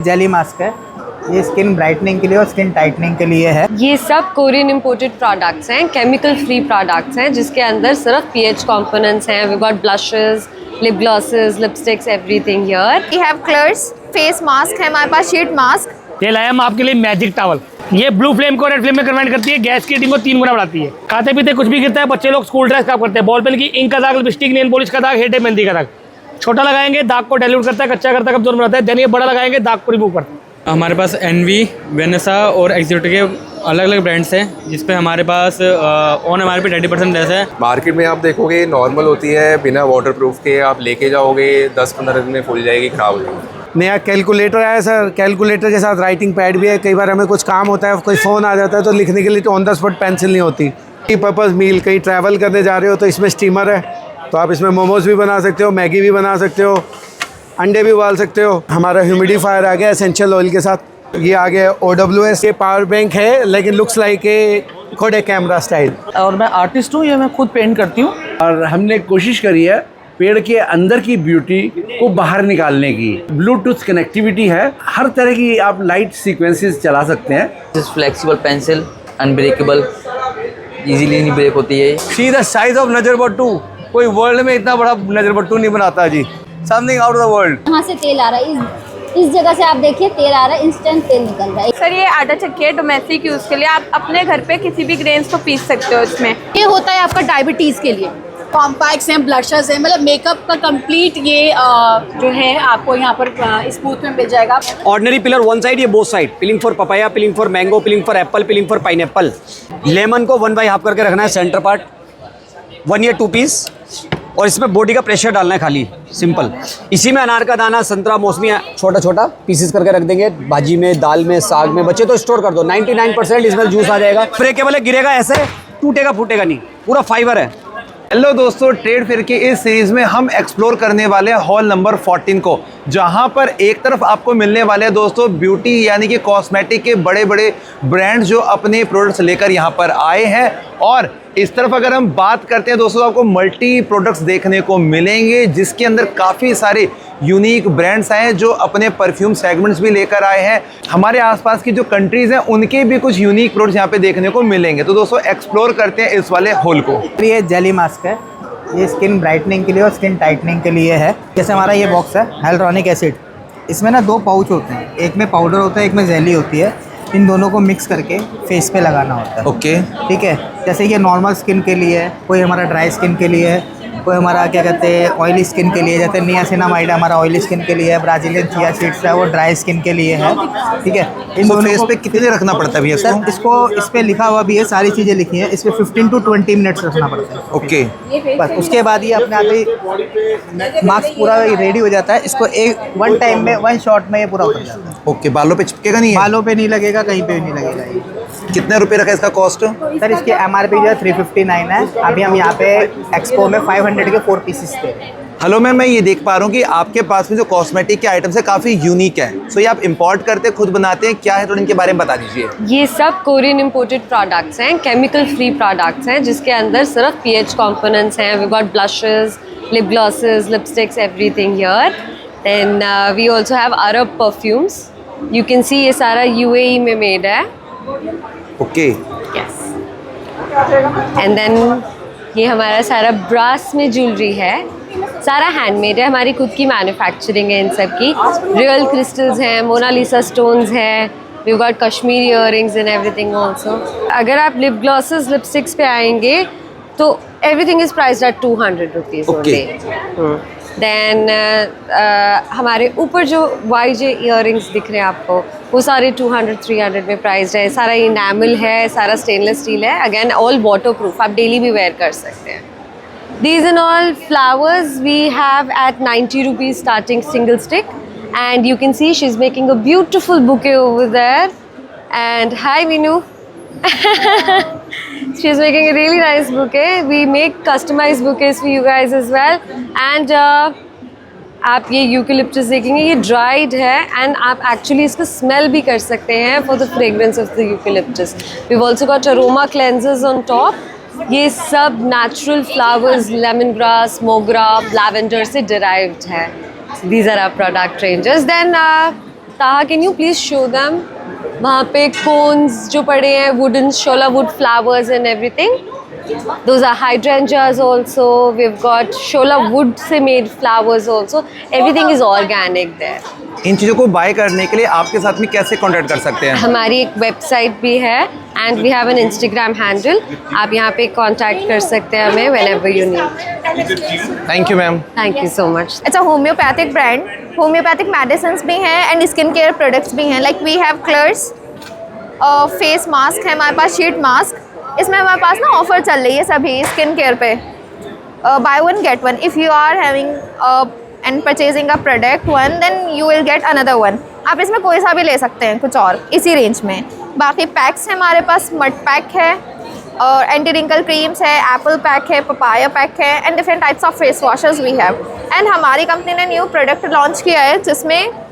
Jelly mask है, ये skin brightening के लिए और स्किन टाइटनिंग के लिए है। ये सब कोरियन इम्पोर्टेड प्रोडक्ट्स हैं, केमिकल फ्री प्रोडक्ट्स हैं, जिसके अंदर सिर्फ पीएच कंपोनेंट्स हैं। We got blushes, lip glosses, lipsticks, everything here. We have colours, face mask है हमारे पास, शीट मास्क। ये लाया हम आपके लिए मैजिक टॉवल। ये ब्लू फ्लेम को रेड फ्लेम में कन्वर्ट करती है, गैस की हीटिंग को 3 गुना बढ़ाती है। खाते पीते कुछ भी गिरता है, बच्चे लोग स्कूल ड्रेस खराब करते हैं, बॉल पेन की इंक का दाग, लिपस्टिक, नेल पॉलिश का दाग, हेड मेहंदी का दाग। छोटा लगाएंगे दाग को डाइल्यूट करता है, कच्चा करता है, कमजोर बनाता है। देन ये बड़ा लगाएंगे दाग को रिमूव करता है। हमारे पास एनवी, वेनेसा और एक्सोटिक के अलग अलग ब्रांड्स हैं, जिस पे हमारे पास ऑन हमारे पे 30% लेस है। मार्केट में आप देखोगे नॉर्मल होती है, बिना वाटर प्रूफ के आप लेके जाओगे 10-15 दिन में फूल जाएगी, खराब हो जाएगी। नया कैलकुलेटर आया है सर, कैलकुलेटर के साथ राइटिंग पैड भी है। कई बार हमें कुछ काम होता है, कोई फ़ोन आ जाता है तो लिखने के लिए ऑन द स्पॉट पेंसिल नहीं होती। पर्पज़ मील, कहीं ट्रैवल करने जा रहे हो तो इसमें स्टीमर है, तो आप इसमें मोमोज भी बना सकते हो, मैगी भी बना सकते हो, अंडे भी उबाल सकते हो। हमारा ह्यूमिडिफायर आ गया एसेंशियल ऑयल के साथ। ये आ गया OWS, ये पावर बैंक है लेकिन looks like a Kodak camera style. और मैं आर्टिस्ट हूँ, ये मैं खुद पेंट करती हूँ। और हमने कोशिश करी है पेड़ के अंदर की ब्यूटी को बाहर निकालने की। ब्लूटूथ कनेक्टिविटी है, हर तरह की आप लाइट सीक्वेंसेस चला सकते हैं। This flexible pencil, unbreakable, easily नहीं ब्रेक होती है। सी द साइज ऑफ नजर बट्टू, कोई वर्ल्ड में इतना बड़ा नजर बट्टू नहीं बनाता जी। Something out of the world. यहाँ से तेल आ रहा है, इस जगह से आप देखिए तेल आ रहा है, इंस्टेंट तेल निकल रहा है। सर ये आटा चक्की है डोमेस्टिक यूज़ के लिए, आप अपने घर पे किसी भी ग्रेन्स को पीस सकते हो इसमें। ये होता है आपका डायबिटीज़ के लिए। कॉम्पैक्ट्स हैं, ब्लशर्स हैं, मतलब मेकअप का कंप्लीट ये जो है आपको यहाँ पर स्मूथ में मिल जाएगा। ऑर्डिनरी पिलर वन साइड, ये both side. Peeling for papaya, peeling for mango, peeling for apple, peeling for pineapple. Lemon को 1/2 करके रखना है सेंटर पार्ट, 1 या 2 पीस। और इसमें बॉडी का प्रेशर डालना है खाली, सिंपल। इसी में अनार का दाना, संतरा, मौसमी छोटा छोटा पीसेस करके रख देंगे। भाजी में, दाल में, साग में, बच्चे तो स्टोर कर दो। 99% इसमें जूस आ जाएगा। ब्रेकेबल है, गिरेगा ऐसे, टूटेगा फूटेगा नहीं, पूरा फाइबर है। हेलो दोस्तों, ट्रेड फेयर के इस सीरीज में हम एक्सप्लोर करने वाले हैं हॉल नंबर 14 को, जहां पर एक तरफ आपको मिलने वाले हैं दोस्तों ब्यूटी यानी कि कॉस्मेटिक के बड़े बड़े ब्रांड्स जो अपने प्रोडक्ट्स लेकर यहां पर आए हैं, और इस तरफ अगर हम बात करते हैं दोस्तों आपको मल्टी प्रोडक्ट्स देखने को मिलेंगे, जिसके अंदर काफ़ी सारे यूनिक ब्रांड्स आए हैं जो अपने परफ्यूम सेगमेंट्स भी लेकर आए हैं। हमारे आसपास की जो कंट्रीज़ हैं उनके भी कुछ यूनिक प्रोडक्ट्स यहाँ पे देखने को मिलेंगे। तो दोस्तों एक्सप्लोर करते हैं इस वाले हॉल को। ये जेली मास्क है, ये स्किन ब्राइटनिंग के लिए और स्किन टाइटनिंग के लिए है। जैसे हमारा ये बॉक्स है हाइलुरोनिक एसिड, इसमें ना 2 पाउच होते हैं, एक में पाउडर होता है, एक में जेली होती है। इन दोनों को मिक्स करके फेस पे लगाना होता है। ओके, ठीक है। जैसे ये नॉर्मल स्किन के लिए है, कोई हमारा ड्राई स्किन के लिए है, कोई हमारा क्या कहते हैं ऑयली स्किन के लिए। जैसे नियासिनामाइड हमारा ऑयली स्किन के लिए है, ब्राज़ीलियन चिया सीड्स है वो ड्राई स्किन के लिए है। ठीक है। इन दोनों फेस पे कितने रखना पड़ता है भैया सर? इसको इस पे लिखा हुआ भी है, सारी चीज़ें लिखी हैं। इस पे 15 to 20 मिनट्स रखना पड़ता है। ओके, बस उसके बाद ये अपने आप ही मास्क पूरा रेडी हो जाता है। इसको वन टाइम में, 1 शॉट में ये पूरा उतर जाता है। ओके। बालों पे चिपकेगा नहीं है? बालों पे नहीं लगेगा, कहीं पे भी नहीं लगेगा ये। कितने रुपए रखा है इसका कॉस्ट? सर इसकी MRP जो है 359 है। अभी हम यहाँ पे एक्सपो में 500 के 4 पीसेस थे। हेलो मैम, मैं ये देख पा रहा हूँ कि आपके पास में जो कॉस्मेटिक के आइटम्स है काफ़ी यूनिक है। सो ये आप इंपोर्ट करते हैं, खुद बनाते हैं, क्या है थोड़ा इनके बारे में बता दीजिए। ये सब कोरियन इम्पोर्टेड प्रोडक्ट्स हैं, केमिकल फ्री प्रोडक्ट्स हैं, जिसके अंदर सिर्फ पीएच कंपोनेंट्स हैं। We got blushes, lip glosses, lipsticks, everything here. Then we also have Arab perfumes. You can see ये सारा UAE में मेड है। Okay, yes. एंड देन ये हमारा सारा ब्रास में ज्वेलरी है, सारा हैंडमेड है, हमारी खुद की मैन्युफैक्चरिंग है इन सब की। रियल क्रिस्टल्स हैं, मोनालिसा स्टोन्स हैं, we got Kashmiri earrings and everything also. अगर आप लिप ग्लॉसेस, लिपस्टिक्स पे आएंगे तो everything is priced at 200 rupees only. Then हमारे ऊपर जो YJ इयररिंग्स दिख रहे हैं आपको, वो सारे 200-300 में प्राइस्ड है। सारा इनामल है, सारा स्टेनलेस स्टील है, अगेन ऑल वाटर प्रूफ, आप डेली भी वेयर कर सकते हैं। These and all flowers we have at 90 rupees starting single stick, and you can see she's making a beautiful bouquet over there. And hi Vinu. She's making a really nice bouquet. We make customized bouquets for you guys as well. And आप ये eucalyptus देखेंगे, ये dried है and आप actually इसको smell भी कर सकते हैं for the fragrance of the eucalyptus. We also got aroma cleansers on top. ये सब नेचुरल फ्लावर्स, लेमन ग्रास, मोगरा, लैवेंडर से डिराइव्ड है। These are our product ranges. Then Taha, can you please show them? वहाँ पे कोन्स जो पड़े हैं, wooden shola wood flowers and everything. Those are hydrangeas also. We've got shola wood से made flowers also. Everything is organic there. इन चीज़ों को bye करने के लिए आपके साथ में कैसे कांटेक्ट कर सकते हैं? हमारी एक वेबसाइट भी है and we have an Instagram handle. आप यहाँ पे कांटेक्ट कर सकते हैं हमें whenever you need. Thank you ma'am. Thank you so much. It's a homeopathic brand. Homeopathic medicines भी हैं एंड स्किन केयर प्रोडक्ट्स भी हैं. Like we have colours, face mask है हमारे पास, शीट मास्क. इसमें हमारे पास ना ऑफर चल रही है सभी स्किन केयर पे. Buy one get one. If you are having and purchasing a product one, then you will get another one. आप इसमें कोई सा भी ले सकते हैं कुछ और इसी रेंज में. बाकी पैक्स हैं हमारे पास. मड पैक है और एंटी रिंकल क्रीम्स है, एप्पल पैक है, पपाया पैक है and different types of face washes we have. And हमारी कंपनी ने न्यू प्रोडक्ट लॉन्च किया है जिसमें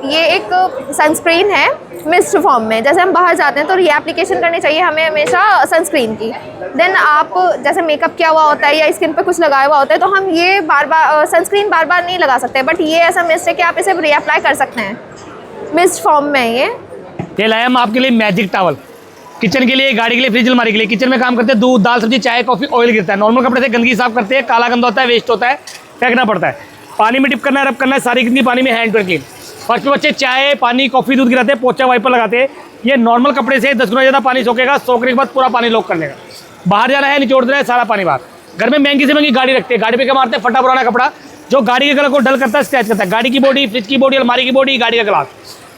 ये एक सनस्क्रीन है मिस्ट फॉर्म में. जैसे हम बाहर जाते हैं तो ये एप्लीकेशन करनी चाहिए हमें हमेशा सनस्क्रीन की. देन आप जैसे मेकअप किया हुआ होता है या स्किन पे कुछ लगाया हुआ होता है तो हम ये बार बार सनस्क्रीन बार बार नहीं लगा सकते. बट ये ऐसा मिस्ट है कि आप इसे रीअप्लाई कर सकते हैं मिस्ट फॉर्म में. ये लाया हम आपके लिए मैजिक टॉवल. किचन के लिए, गाड़ी के लिए, फ्रिज अलमारी के लिए. किचन में काम करते हैं, दूध दाल सब्जी चाय कॉफ़ी ऑयल गिरता है. नॉर्मल कपड़े से गंदगी साफ करते हैं, काला गंदा होता है, वेस्ट होता है, फेंकना पड़ता है. पानी में डिप करना है, रब करना है, सारी गंदगी पानी में हैंड पर क्लीन. फर्स्ट पे बच्चे चाय पानी कॉफ़ी दूध गिराते हैं, पोछा वाइपर लगाते हैं. ये नॉर्मल कपड़े से 10 गुना ज़्यादा पानी सोखेगा. सोखने के बाद पूरा पानी लॉक कर लेगा. बाहर जाना है, निचोड़ देना है, सारा पानी बाहर. घर में महंगी से महंगी गाड़ी रखते हैं, गाड़ी पे क्या मारते हैं, फटा पुराना कपड़ा जो गाड़ी के कलर को डल करता है, स्क्रैच करता है. गाड़ी की बॉडी, फ्रिज की बॉडी, अलमारी की बॉडी, गाड़ी का ग्लास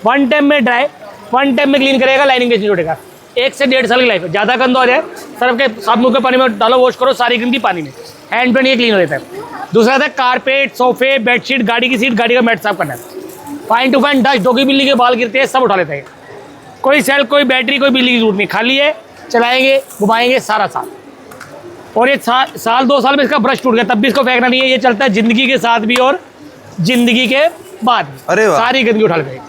1 टाइम में ड्राई, 1 टाइम में क्लीन करेगा. लाइनिंग बेच जोड़ेगा. 1 से 1.5 साल की लाइफ है. ज़्यादा गंदा हो जाए सर्फ के साथ मुँह के पानी में डालो, वॉश करो, सारी गंदगी पानी में हैंड पे नहीं क्लीन हो जाता है. दूसरा था कारपेट, सोफे, बेडशीट, गाड़ी की सीट, गाड़ी का मैट साफ करना है. Fine to fine dust, doggy बिल्ली के बाल गिरते हैं, सब उठा लेते हैं. कोई सेल, कोई बैटरी, कोई बिल्ली की जरूरत नहीं. खाली है, चलाएंगे, घुमाएंगे, सारा साल. और ये साल 2 साल में इसका ब्रश टूट गया तब भी इसको फेंकना नहीं है. ये चलता है ज़िंदगी के साथ भी और ज़िंदगी के बाद भी. अरे वाह. सारी गंदगी उठा लेते हैं.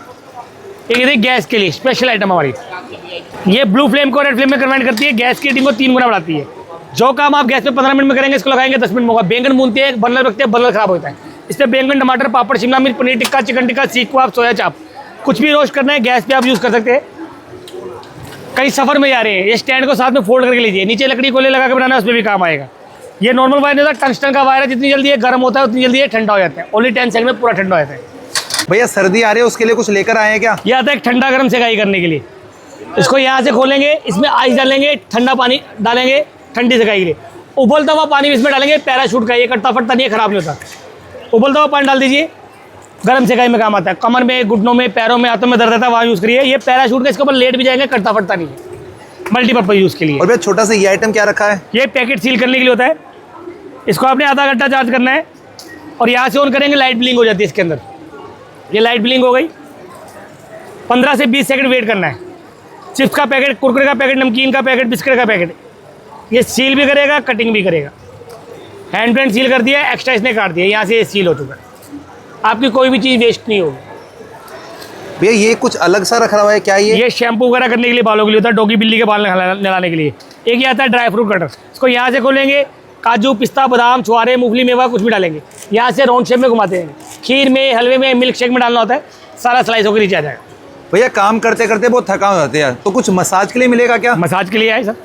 एक ये गैस के लिए स्पेशल आइटम हमारी. ये ब्लू फ्लेम को रेड फ्लेम में कन्वर्ट करती है. गैस की हीटिंग को 3 गुना बढ़ाती है. जो काम आप गैस पे 15 मिनट में करेंगे इसको लगाएंगे 10 मिनट में होगा. बैंगन भूनते हैं, बर्नर रखते हैं, बर्नर खराब होता है. इस पर बैंगन, टमाटर, पापड़, शिमला मिर्च, पनीर टिक्का, चिकन टिक्का, सीख कबाब, सोया चाप, कुछ भी रोस्ट करना है गैस पे आप यूज़ कर सकते हैं. कहीं सफ़र में जा रहे हैं, ये स्टैंड को साथ में फोल्ड करके लीजिए. नीचे लकड़ी कोले लगा के बनाना है, उसमें भी काम आएगा. ये नॉर्मल वायर नहीं होता, टंगस्टन का वायर है. जितनी जल्दी ये गर्म होता है उतनी जल्दी ये ठंडा हो जाता है. ओनली 10 सेकंड में पूरा ठंडा हो जाता है. भैया सर्दी आ रही है उसके लिए कुछ लेकर आए हैं क्या? ये आता है ठंडा गर्म सेकाई करने के लिए. इसको यहाँ से खोलेंगे, इसमें आइस डालेंगे, ठंडा पानी डालेंगे ठंडी सेकाई के लिए. उबलता हुआ पानी इसमें डालेंगे, पैराशूट का. ये कटता फटता नहीं है, ख़राब नहीं होता. उबलता हुआ पानी डाल दीजिए, गर्म सेकाई में काम आता है. कमर में, घुटनों में, पैरों में, हाथों में दर्द रहता है, वहाँ यूज़ करिए. ये पैराशूट का, इसके ऊपर लेट भी जाएंगे, कटता फटता नहीं है. मल्टीपर्पज़ यूज़ के लिए. और भैया छोटा सा ये आइटम क्या रखा है? ये पैकेट सील करने के लिए होता है. इसको आपने आधा घंटा चार्ज करना है और यहाँ से ऑन करेंगे, लाइट ब्लिंक हो जाती है इसके अंदर. ये लाइट ब्लिंक हो गई. 15 से 20 सेकंड वेट करना है. चिप्स का पैकेट, कुरकुरे का पैकेट, नमकीन का पैकेट, बिस्किट का पैकेट, ये सील भी करेगा, कटिंग भी करेगा. हैंड प्रिंट सील कर दिया, एक्स्ट्रा इसने काट दिया, यहाँ से ये सील हो चुका है. आपकी कोई भी चीज़ वेस्ट नहीं होगी. भैया ये कुछ अलग सा रखा हुआ है क्या? ये शैम्पू वगैरह करने के लिए, बालों के लिए होता है. डॉगी बिल्ली के बाल नहलाने के लिए. एक ये आता है ड्राई फ्रूट कटर. इसको यहाँ से खोलेंगे, काजू, पिस्ता, बादाम, छुआरे, मूंगफली, मेवा कुछ भी डालेंगे. यहाँ से राउंड शेप में घुमाते हैं. खीर में, हलवे में, मिल्क शेक में डालना होता है. सारा स्लाइस होकर नीचे आ जाएगा. भैया काम करते करते बहुत थकान हो जाती है, तो कुछ मसाज के लिए मिलेगा क्या? मसाज के लिए आए सर.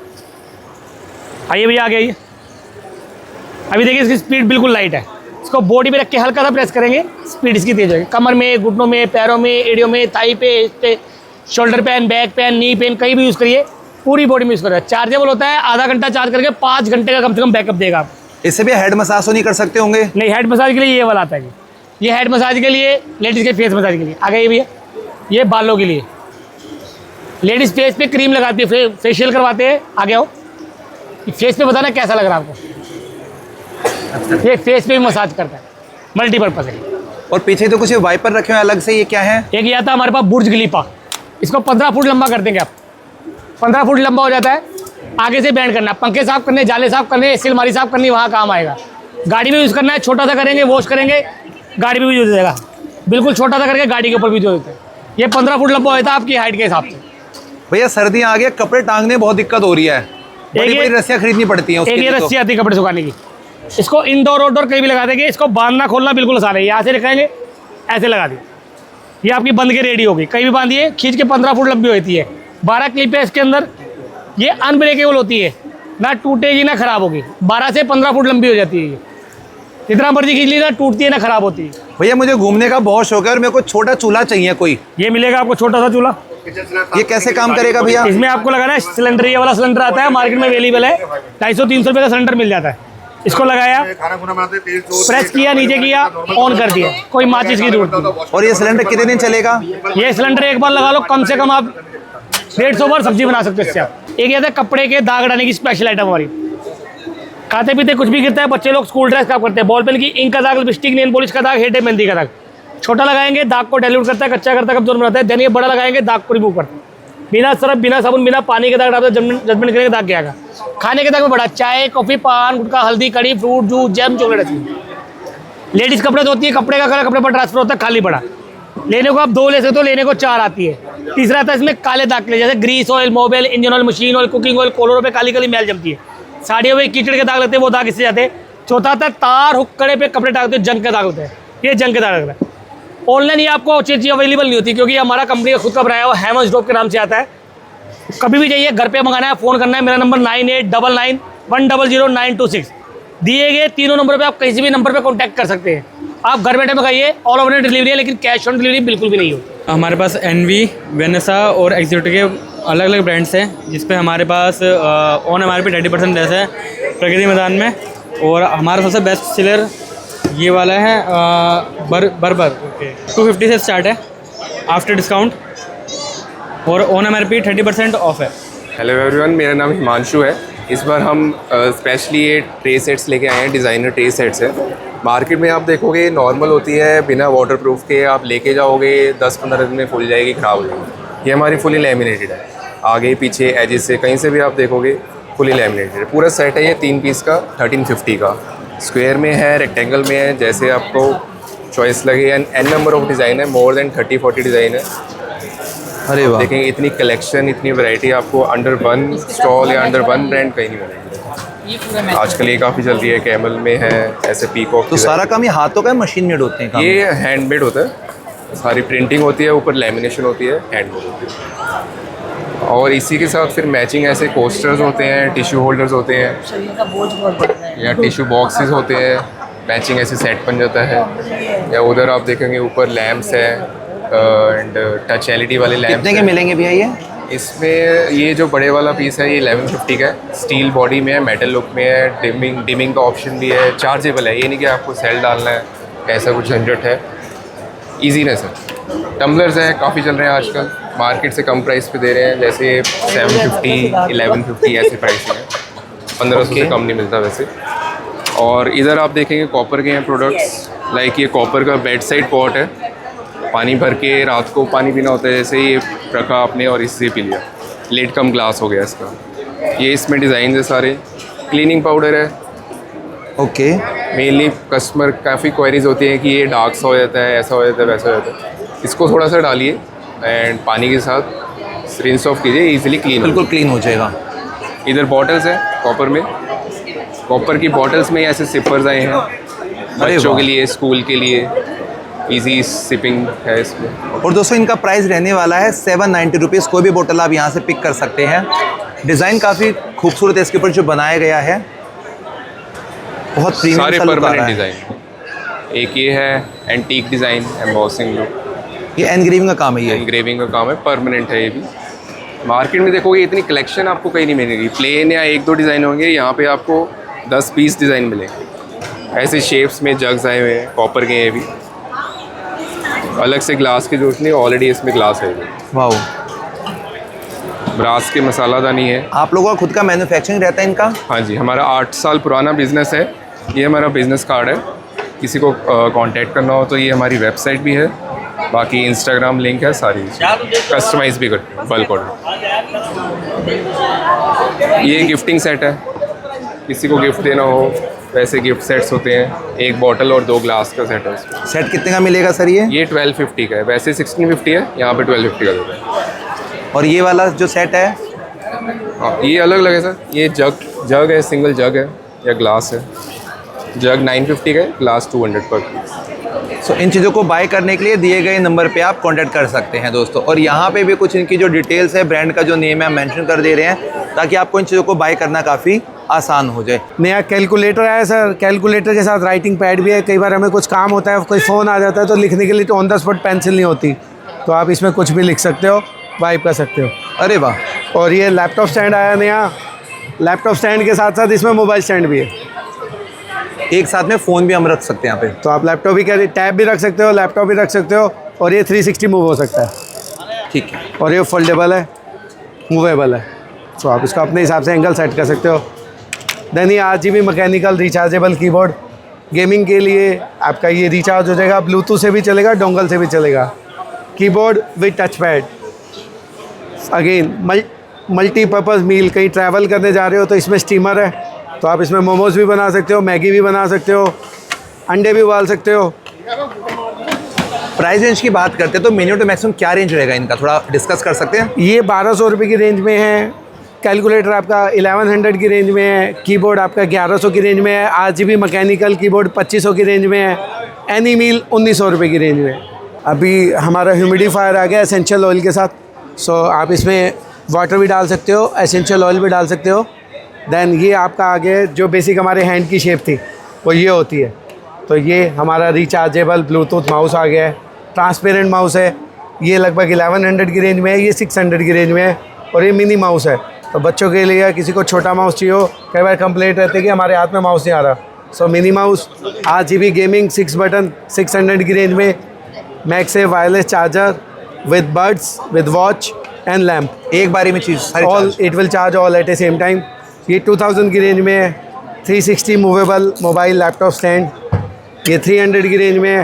आइए भैया, आ गया. ये अभी देखिए इसकी स्पीड बिल्कुल लाइट है. इसको बॉडी पे रख के हल्का सा प्रेस करेंगे, स्पीड इसकी तेज होगी. कमर में, घुटनों में, पैरों में, एड़ियों में, थाई पे, shoulder pain, back pain, knee pain, कहीं भी यूज़ करिए. पूरी बॉडी में यूज़ करेगा. चार्जेबल होता है. आधा घंटा चार्ज करके 5 घंटे का कम से कम बैकअप देगा आप. इससे भी हेड मसाज तो नहीं कर सकते होंगे? नहीं, हेड मसाज के लिए ये वाला आता है. ये हेड मसाज के लिए, लेडीज़ के फेस मसाज के लिए. आ गए भैया. ये बालों के लिए, लेडीज़ फेस पे क्रीम लगाती है, फेशियल करवाते हैं. आ गया हो. फेस पे बताना कैसा लग रहा है आपको. ये फेस पे भी मसाज करता है, मल्टीपर्पज़ है. और पीछे तो कुछ वाइपर रखे हुए अलग से, ये क्या है? एक ये आता है हमारे पास बुर्ज खलीफा. इसको 15 फुट लंबा कर देंगे आप. 15 फुट लंबा हो जाता है. आगे से बैंड करना, पंखे साफ करने, जाले साफ करने, एसी अलमारी साफ करनी, वहाँ काम आएगा. गाड़ी में यूज़ करना है, छोटा सा करेंगे, वॉश करेंगे, गाड़ी में भी यूज़ हो जाएगा. बिल्कुल छोटा सा करके गाड़ी के ऊपर भी यूज़ होता है. ये 15 फुट लंबा होता है आपकी हाइट के हिसाब से. भैया सर्दियाँ आ गई, कपड़े टांगने बहुत दिक्कत हो रही है. बड़ी बड़ी रस्सियाँ खरीदनी पड़ती हैं. एक ये रस्सी आती है कपड़े सुखाने की. इसको इंडोर आउटडोर कहीं भी लगा देंगे. इसको बांधना खोलना बिल्कुल आसान है. यहाँ से रखेंगे, ऐसे लगा दिए, ये आपकी बंद के रेडी होगी, कहीं भी बांधिए, खींच के 15 फुट लंबी होती है। 12 क्लिप है इसके अंदर। ये अनब्रेकेबल होती है, ना टूटेगी ना खराब होगी। 12 से 15 फुट लंबी हो जाती है ये, जितना मर्जी खींच ली, ना टूटती है ना खराब होती है। भैया मुझे घूमने का बहुत शौक है और मेरे को छोटा चूल्हा चाहिए कोई। ये मिलेगा आपको छोटा सा चूल्हा। ये कैसे काम करेगा भैया? इसमें आपको लगाना है सिलेंडर, ये वाला सिलेंडर आता है मार्केट में अवेलेबल है, 250-300 रुपये का सिलेंडर मिल जाता है। इसको लगाया, प्रेस किया, नीचे किया, ऑन कर दिया, कोई माचिस की जरूरत नहीं। और ये सिलेंडर कितने दिन चलेगा? ये सिलेंडर एक बार लगा लो, कम से कम आप 150 बार सब्जी बना सकते हो इससे आप। एक ये था कपड़े के दाग हटाने की स्पेशल आइटम हमारी। खाते पीते कुछ भी गिरता है, बच्चे लोग स्कूल ड्रेस खराब करते हैं, बॉल पेन की इंक का दाग, लिपस्टिक, नेल पॉलिश का दाग, हेयर टेप मेहंदी का दाग। छोटा लगाएंगे दाग को डाइल्यूट करता है, कच्चा करता है, कमजोर बनाता है। देन ये बड़ा लगाएंगे दाग को रिमूव करता है। बिना सरफ, बिना साबुन, बिना पानी के दाग डालते, जजमेंट करेंगे दाग क्या आएगा। खाने के दाग में बड़ा, चाय, कॉफी, पान, गुटखा, हल्दी, कड़ी, fruit, juice, jam, chocolate. Ladies कपड़े धोती है, कपड़े का कलर कपड़े पर ट्रांसफर होता है, खाली पड़ा। लेने को आप 2 ले सकते हो, लेने को 4 आती है। तीसरा आता है इसमें काले दाग के, जैसे grease oil, mobile, engine oil, machine oil, cooking oil, कॉलरों पे काली काली मैल जमती है। साड़ियों में कीचड़ के दाग लगते हैं, वो दाग इससे जाते हैं। चौथा आता है तार हुक कड़े पे कपड़े टांगते हो, जंग के दाग होते हैं, ये जंग के दाग लगता है। ऑनलाइन ये आपको चीज़ अवेलेबल नहीं होती, क्योंकि हमारा कंपनी का खुद का बनाया हुआ हैमर्स ड्रॉप के नाम से आता है। कभी भी चाहिए, घर पे मंगाना है, फ़ोन करना है। मेरा नंबर 9899100926। दिए गए तीनों नंबर पे आप किसी भी नंबर पे कांटेक्ट कर सकते हैं। आप घर बैठे मंगाइए, ऑल ओवर डिलीवरी है, लेकिन कैश ऑन डिलीवरी बिल्कुल भी नहीं होती। हमारे पास एनवी, वेनेसा और एक्सोटिक के अलग अलग ब्रांड्स हैं, जिस पे हमारे पास ऑन MRP 30% लेस है प्रगति मैदान में। और हमारा सबसे बेस्ट सेलर ये वाला है बर्बर, 250 से स्टार्ट है आफ्टर डिस्काउंट, और ऑन MRP 30% ऑफ है। हेलो एवरीवन, मेरा नाम हिमांशु है। इस बार हम स्पेशली ये ट्रे सेट्स लेके आए हैं, डिज़ाइनर ट्रे सेट्स हैं। मार्केट में आप देखोगे नॉर्मल होती है, बिना वाटरप्रूफ के आप लेके जाओगे 10-15 दिन में फूल जाएगी, ख़राब हो जाएगी। ये हमारी फुली लैमिनेटेड है, आगे पीछे एजेस से कहीं से भी आप देखोगे फुली लैमिनेटेड है। पूरा सेट है ये 3 पीस का 1350 का। स्क्वायर में है, रेक्टेंगल में है, जैसे आपको चॉइस लगे। एन नंबर ऑफ डिज़ाइन है, मोर देन 30-40 डिज़ाइन है। अरे वाह, देखेंगे इतनी कलेक्शन, इतनी वैरायटी आपको अंडर वन स्टॉल या अंडर वन ब्रांड कहीं नहीं मिलेगी। आजकल ये काफ़ी चल रही है, कैमल में है, ऐसे पीकॉक। तो सारा काम ये हाथों का मशीन मेड होते हैं? ये हैंडमेड होता है, सारी प्रिंटिंग होती है, ऊपर लेमिनेशन होती है, हैंडमेड होती है। और इसी के साथ फिर मैचिंग ऐसे कोस्टर्स होते हैं, टिश्यू होल्डर्स होते हैं, या टिश्यू बॉक्सेस होते हैं, मैचिंग ऐसे सेट बन जाता है। या उधर आप देखेंगे ऊपर लैम्प्स है एंड टच LED वाले लैम्प। कितने के मिलेंगे भैया ये? इसमें ये जो बड़े वाला पीस है ये 1150 का है, स्टील बॉडी में है, मेटल लुक में है, डिमिंग का ऑप्शन भी है, चार्जेबल है। ये नहीं कि आपको सेल डालना है, ऐसा कुछ झंझट है, ईजीनेस है। टम्बलर्स हैं, काफ़ी चल रहे हैं आजकल, मार्केट से कम प्राइस पे दे रहे हैं, जैसे 750, 1150 ऐसे प्राइस हैं, 1500 से कम नहीं मिलता वैसे। और इधर आप देखेंगे कॉपर के हैं प्रोडक्ट्स, लाइक ये कॉपर का बेड साइड पॉट है, पानी भर के रात को पानी पीना होता है, जैसे ये रखा आपने और इससे पी लिया, लेड कम ग्लास हो गया इसका। ये इसमें डिज़ाइन है सारे। क्लीनिंग पाउडर है, ओके। मेनली कस्टमर काफ़ी क्वेरीज होती हैं कि ये डार्क सा हो जाता है, ऐसा हो जाता है, वैसा हो जाता है। इसको थोड़ा सा डालिए एंड पानी के साथ रिंस ऑफ कीजिए, ईजिली क्लीन, बिल्कुल क्लीन हो जाएगा। इधर बॉटल्स हैं कॉपर में, कॉपर की बॉटल्स में ऐसे सिपर्स आए हैं बच्चों के लिए, स्कूल के लिए, इजी सिपिंग है इसमें। और दोस्तों इनका प्राइस रहने वाला है 790 रुपीज़। कोई भी बोतल आप यहाँ से पिक कर सकते हैं। डिज़ाइन काफ़ी खूबसूरत है इसके ऊपर जो बनाया गया है, बहुत प्रीमियम सारे सा लुक आ परमानेंट रहा है। डिज़ाइन। एक ये है एंटीक डिज़ाइन, एम्बॉसिंग लुक, ये एनग्रेविंग का काम है। ये एनग्रेविंग का काम है, परमानेंट है ये भी। मार्केट में देखोगे इतनी कलेक्शन आपको कहीं नहीं मिलेगी, प्लेन या 1-2 डिज़ाइन होंगे, यहाँ पे आपको 10-20 डिज़ाइन मिलेंगे। ऐसे शेप्स में जग्स आए हुए हैं, कॉपर के ये भी, अलग से ग्लास की जरूरत नहीं, ऑलरेडी इसमें ग्लास है। वाह, ब्रास के मसालादानी है। आप लोगों का खुद का मैन्युफैक्चरिंग रहता है इनका? हाँ जी, हमारा 8 साल पुराना बिजनेस है। ये हमारा बिजनेस कार्ड है, किसी को कांटेक्ट करना हो तो ये हमारी वेबसाइट भी है, बाकी इंस्टाग्राम लिंक है, सारी कस्टमाइज भी करते हैं, बल्क ऑर्डर। ये गिफ्टिंग सेट है, किसी को गिफ्ट देना हो वैसे गिफ्ट सेट्स होते हैं, 1 बॉटल और 2 ग्लास का सेट है। सेट कितने का मिलेगा सर ये? ये 1250 का है, वैसे 1650 है, यहाँ पे 1250 का देता है। और ये वाला जो सेट है? हाँ, ये अलग अलग है सर। ये जग है, सिंगल जग है या ग्लास है। जग 950 का है, ग्लास 200 पर पीस। इन चीज़ों को बाय करने के लिए दिए गए नंबर पे आप कांटेक्ट कर सकते हैं दोस्तों। और यहाँ पे भी कुछ इनकी जो डिटेल्स है, ब्रांड का जो नेम है, मेंशन कर दे रहे हैं ताकि आपको इन चीज़ों को बाय करना काफ़ी आसान हो जाए। नया कैलकुलेटर आया सर, कैलकुलेटर के साथ राइटिंग पैड भी है। कई बार हमें कुछ काम होता है, कोई फ़ोन आ जाता है तो लिखने के लिए ऑन द स्पॉट पेंसिल नहीं होती, तो आप इसमें कुछ भी लिख सकते हो, वाइप कर सकते हो। अरे वाह। और ये लैपटॉप स्टैंड आया नया। लैपटॉप स्टैंड के साथ साथ इसमें मोबाइल स्टैंड भी है। एक साथ में फ़ोन भी हम रख सकते हैं यहाँ पे, तो आप लैपटॉप भी कैरी, टैब भी रख सकते हो, लैपटॉप भी रख सकते हो। और ये 360 मूव हो सकता है। ठीक है। और ये फोल्डेबल है, मूवेबल है, तो आप इसको अपने हिसाब से एंगल सेट कर सकते हो। देन ये RGB mechanical rechargeable keyboard, gaming के लिए आपका ये रिचार्ज हो जाएगा, ब्लूटूथ से भी चलेगा, डोंगल से भी चलेगा। Keyboard with touch pad, again multipurpose मील, कहीं ट्रैवल करने जा रहे हो तो इसमें स्टीमर है, तो आप इसमें मोमोज भी बना सकते हो, मैगी भी बना सकते हो, अंडे भी उबाल सकते हो। प्राइस रेंज की बात करते हैं तो मिनिमम टू मैक्सिमम क्या रेंज रहेगा इनका, थोड़ा डिस्कस कर सकते हैं? ये 1200 रुपये की रेंज में है। कैलकुलेटर आपका 1100 की रेंज में है। कीबोर्ड आपका 1100 की रेंज में है। RGB मैकेनिकल कीबोर्ड 2500 की रेंज में है। एनी मील 1900 रुपये की रेंज में है। अभी हमारा ह्यूमिडिफायर आ गया एसेंशियल ऑयल के साथ, सो आप इसमें वाटर भी डाल सकते हो, एसेंशियल ऑयल भी डाल सकते हो। देन ये आपका आगे जो बेसिक हमारे हैंड की शेप थी वो ये होती है, तो ये हमारा रिचार्जेबल ब्लूटूथ माउस आ गया है। ट्रांसपेरेंट माउस है, ये लगभग 1100 की रेंज में है, ये 600 की रेंज में है। और ये मिनी माउस है, तो बच्चों के लिए किसी को छोटा माउस चाहिए हो, कई बार कंप्लेंट रहती है कि हमारे हाथ में माउस नहीं आ रहा, so mini mouse. RGB gaming 6 button 600 की रेंज में। MagSafe wireless charger with buds with watch and lamp, एक बारी में चीज़ all, it will charge all at a same time. ये 2000 की रेंज में है। 360 मूवेबल मोबाइल लैपटॉप स्टैंड, ये 300 की रेंज में है।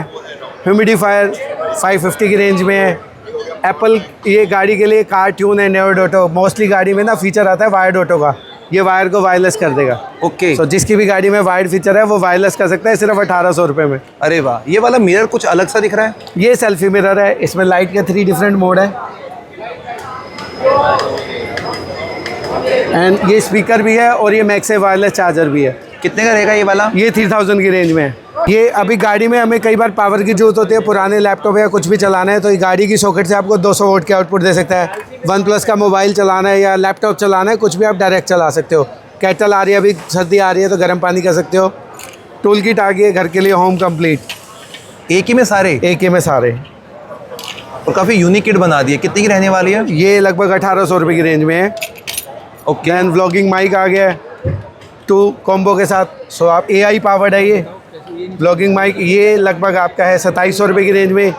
ह्यूमिडिफायर 550 की रेंज में है। एप्पल, ये गाड़ी के लिए car tune and aired auto, mostly गाड़ी में ना फीचर आता है वायर्ड ऑटो का, ये वायर को वायरलेस कर देगा। ओके, तो जिसकी भी गाड़ी में वायर्ड फीचर है वो वायरलेस कर सकता है, सिर्फ 1800 रुपये में। अरे वाह। ये वाला मिरर कुछ अलग सा दिख रहा है। ये सेल्फी मिरर है, इसमें लाइट के 3 डिफरेंट मोड है। एंड ये स्पीकर भी है और ये मैगसेफ वायरलेस चार्जर भी है। कितने का रहेगा ये वाला? ये 3000 की रेंज में है। ये अभी गाड़ी में हमें कई बार पावर की जरूरत होती है, पुराने लैपटॉप या कुछ भी चलाना है, तो ये गाड़ी की सॉकेट से आपको 200 वोल्ट के आउटपुट दे सकता है। OnePlus का मोबाइल चलाना है या लैपटॉप चलाना है, कुछ भी आप डायरेक्ट चला सकते हो। केटल आ रही है, अभी सर्दी आ रही है तो गर्म पानी कर सकते हो। टूल किट आ गई है घर के लिए, होम कंप्लीट। एक ही में सारे? एक ही में सारे। और काफ़ी यूनिक किट बना दी है। कितनी की रहने वाली है? ये लगभग 1800 रुपये की रेंज में है। ओके। एंड व्लॉगिंग माइक आ गया है 2 कॉम्बो के साथ, सो आप AI पावर्ड है ये व्लॉगिंग माइक। ये लगभग आपका है 2700 रुपये की रेंज में।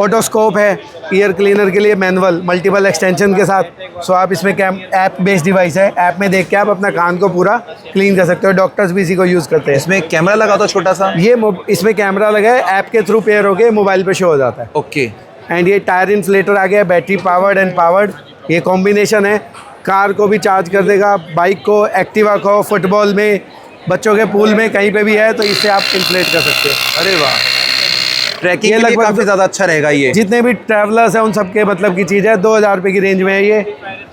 ऑटोस्कोप है ईयर क्लीनर के लिए, मैनुअल मल्टीपल एक्सटेंशन के साथ, सो आप इसमें ऐप बेस्ड डिवाइस है, ऐप में देख के आप अपना कान को पूरा क्लीन कर सकते हो। डॉक्टर्स भी इसी को यूज़ करते हैं। इसमें कैमरा लगा तो छोटा सा, ये इसमें कैमरा लगा है, ऐप के थ्रू पेयर होके मोबाइल पे शो हो जाता है। ओके। एंड ये टायर इन्फ्लेटर आ गया, बैटरी पावर्ड एंड पावर्ड, ये कॉम्बिनेशन है। कार को भी चार्ज कर देगा, बाइक को, एक्टिवा को, फुटबॉल में, बच्चों के पूल में, कहीं पे भी है तो इससे आप इन्फ्लेट कर सकते हो। अरे वाह। ट्रैकिंग के लिए काफ़ी ज़्यादा अच्छा रहेगा ये। जितने भी ट्रैवलर्स हैं उन सबके मतलब की चीज़ है। 2000 रुपये की रेंज में है ये।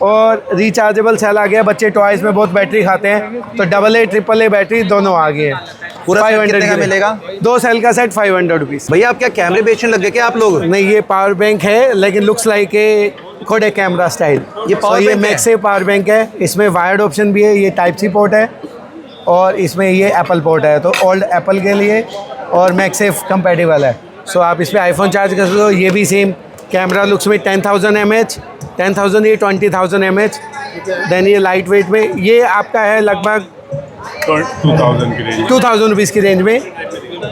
और रिचार्जेबल सेल आ गया, बच्चे टॉयज़ में बहुत बैटरी खाते हैं तो AA AAA बैटरी दोनों आ गए हैं। पूरा 500 का मिलेगा? 2 सेल का सेट 500 रुपीज़। भैया आप क्या कैमरे बेचने लगे क्या आप लोग? नहीं, ये पावर बैंक है, लेकिन looks like a Kodak camera style. ये मैगसेफ पावर बैंक है, इसमें वायर्ड ऑप्शन भी है, ये Type-C पोर्ट है और इसमें ये एप्पल पोर्ट है, तो ओल्ड एप्पल के लिए और मैगसेफ कंपेटिबल है। सो आप इस पर आईफोन चार्ज कर सकते हो। ये भी सेम कैमरा लुक्स में 10,000 mAh, 10,000 ये 20,000 mAh। देन ये लाइट वेट में, ये आपका है लगभग 2000 रुपीज़ की रेंज में।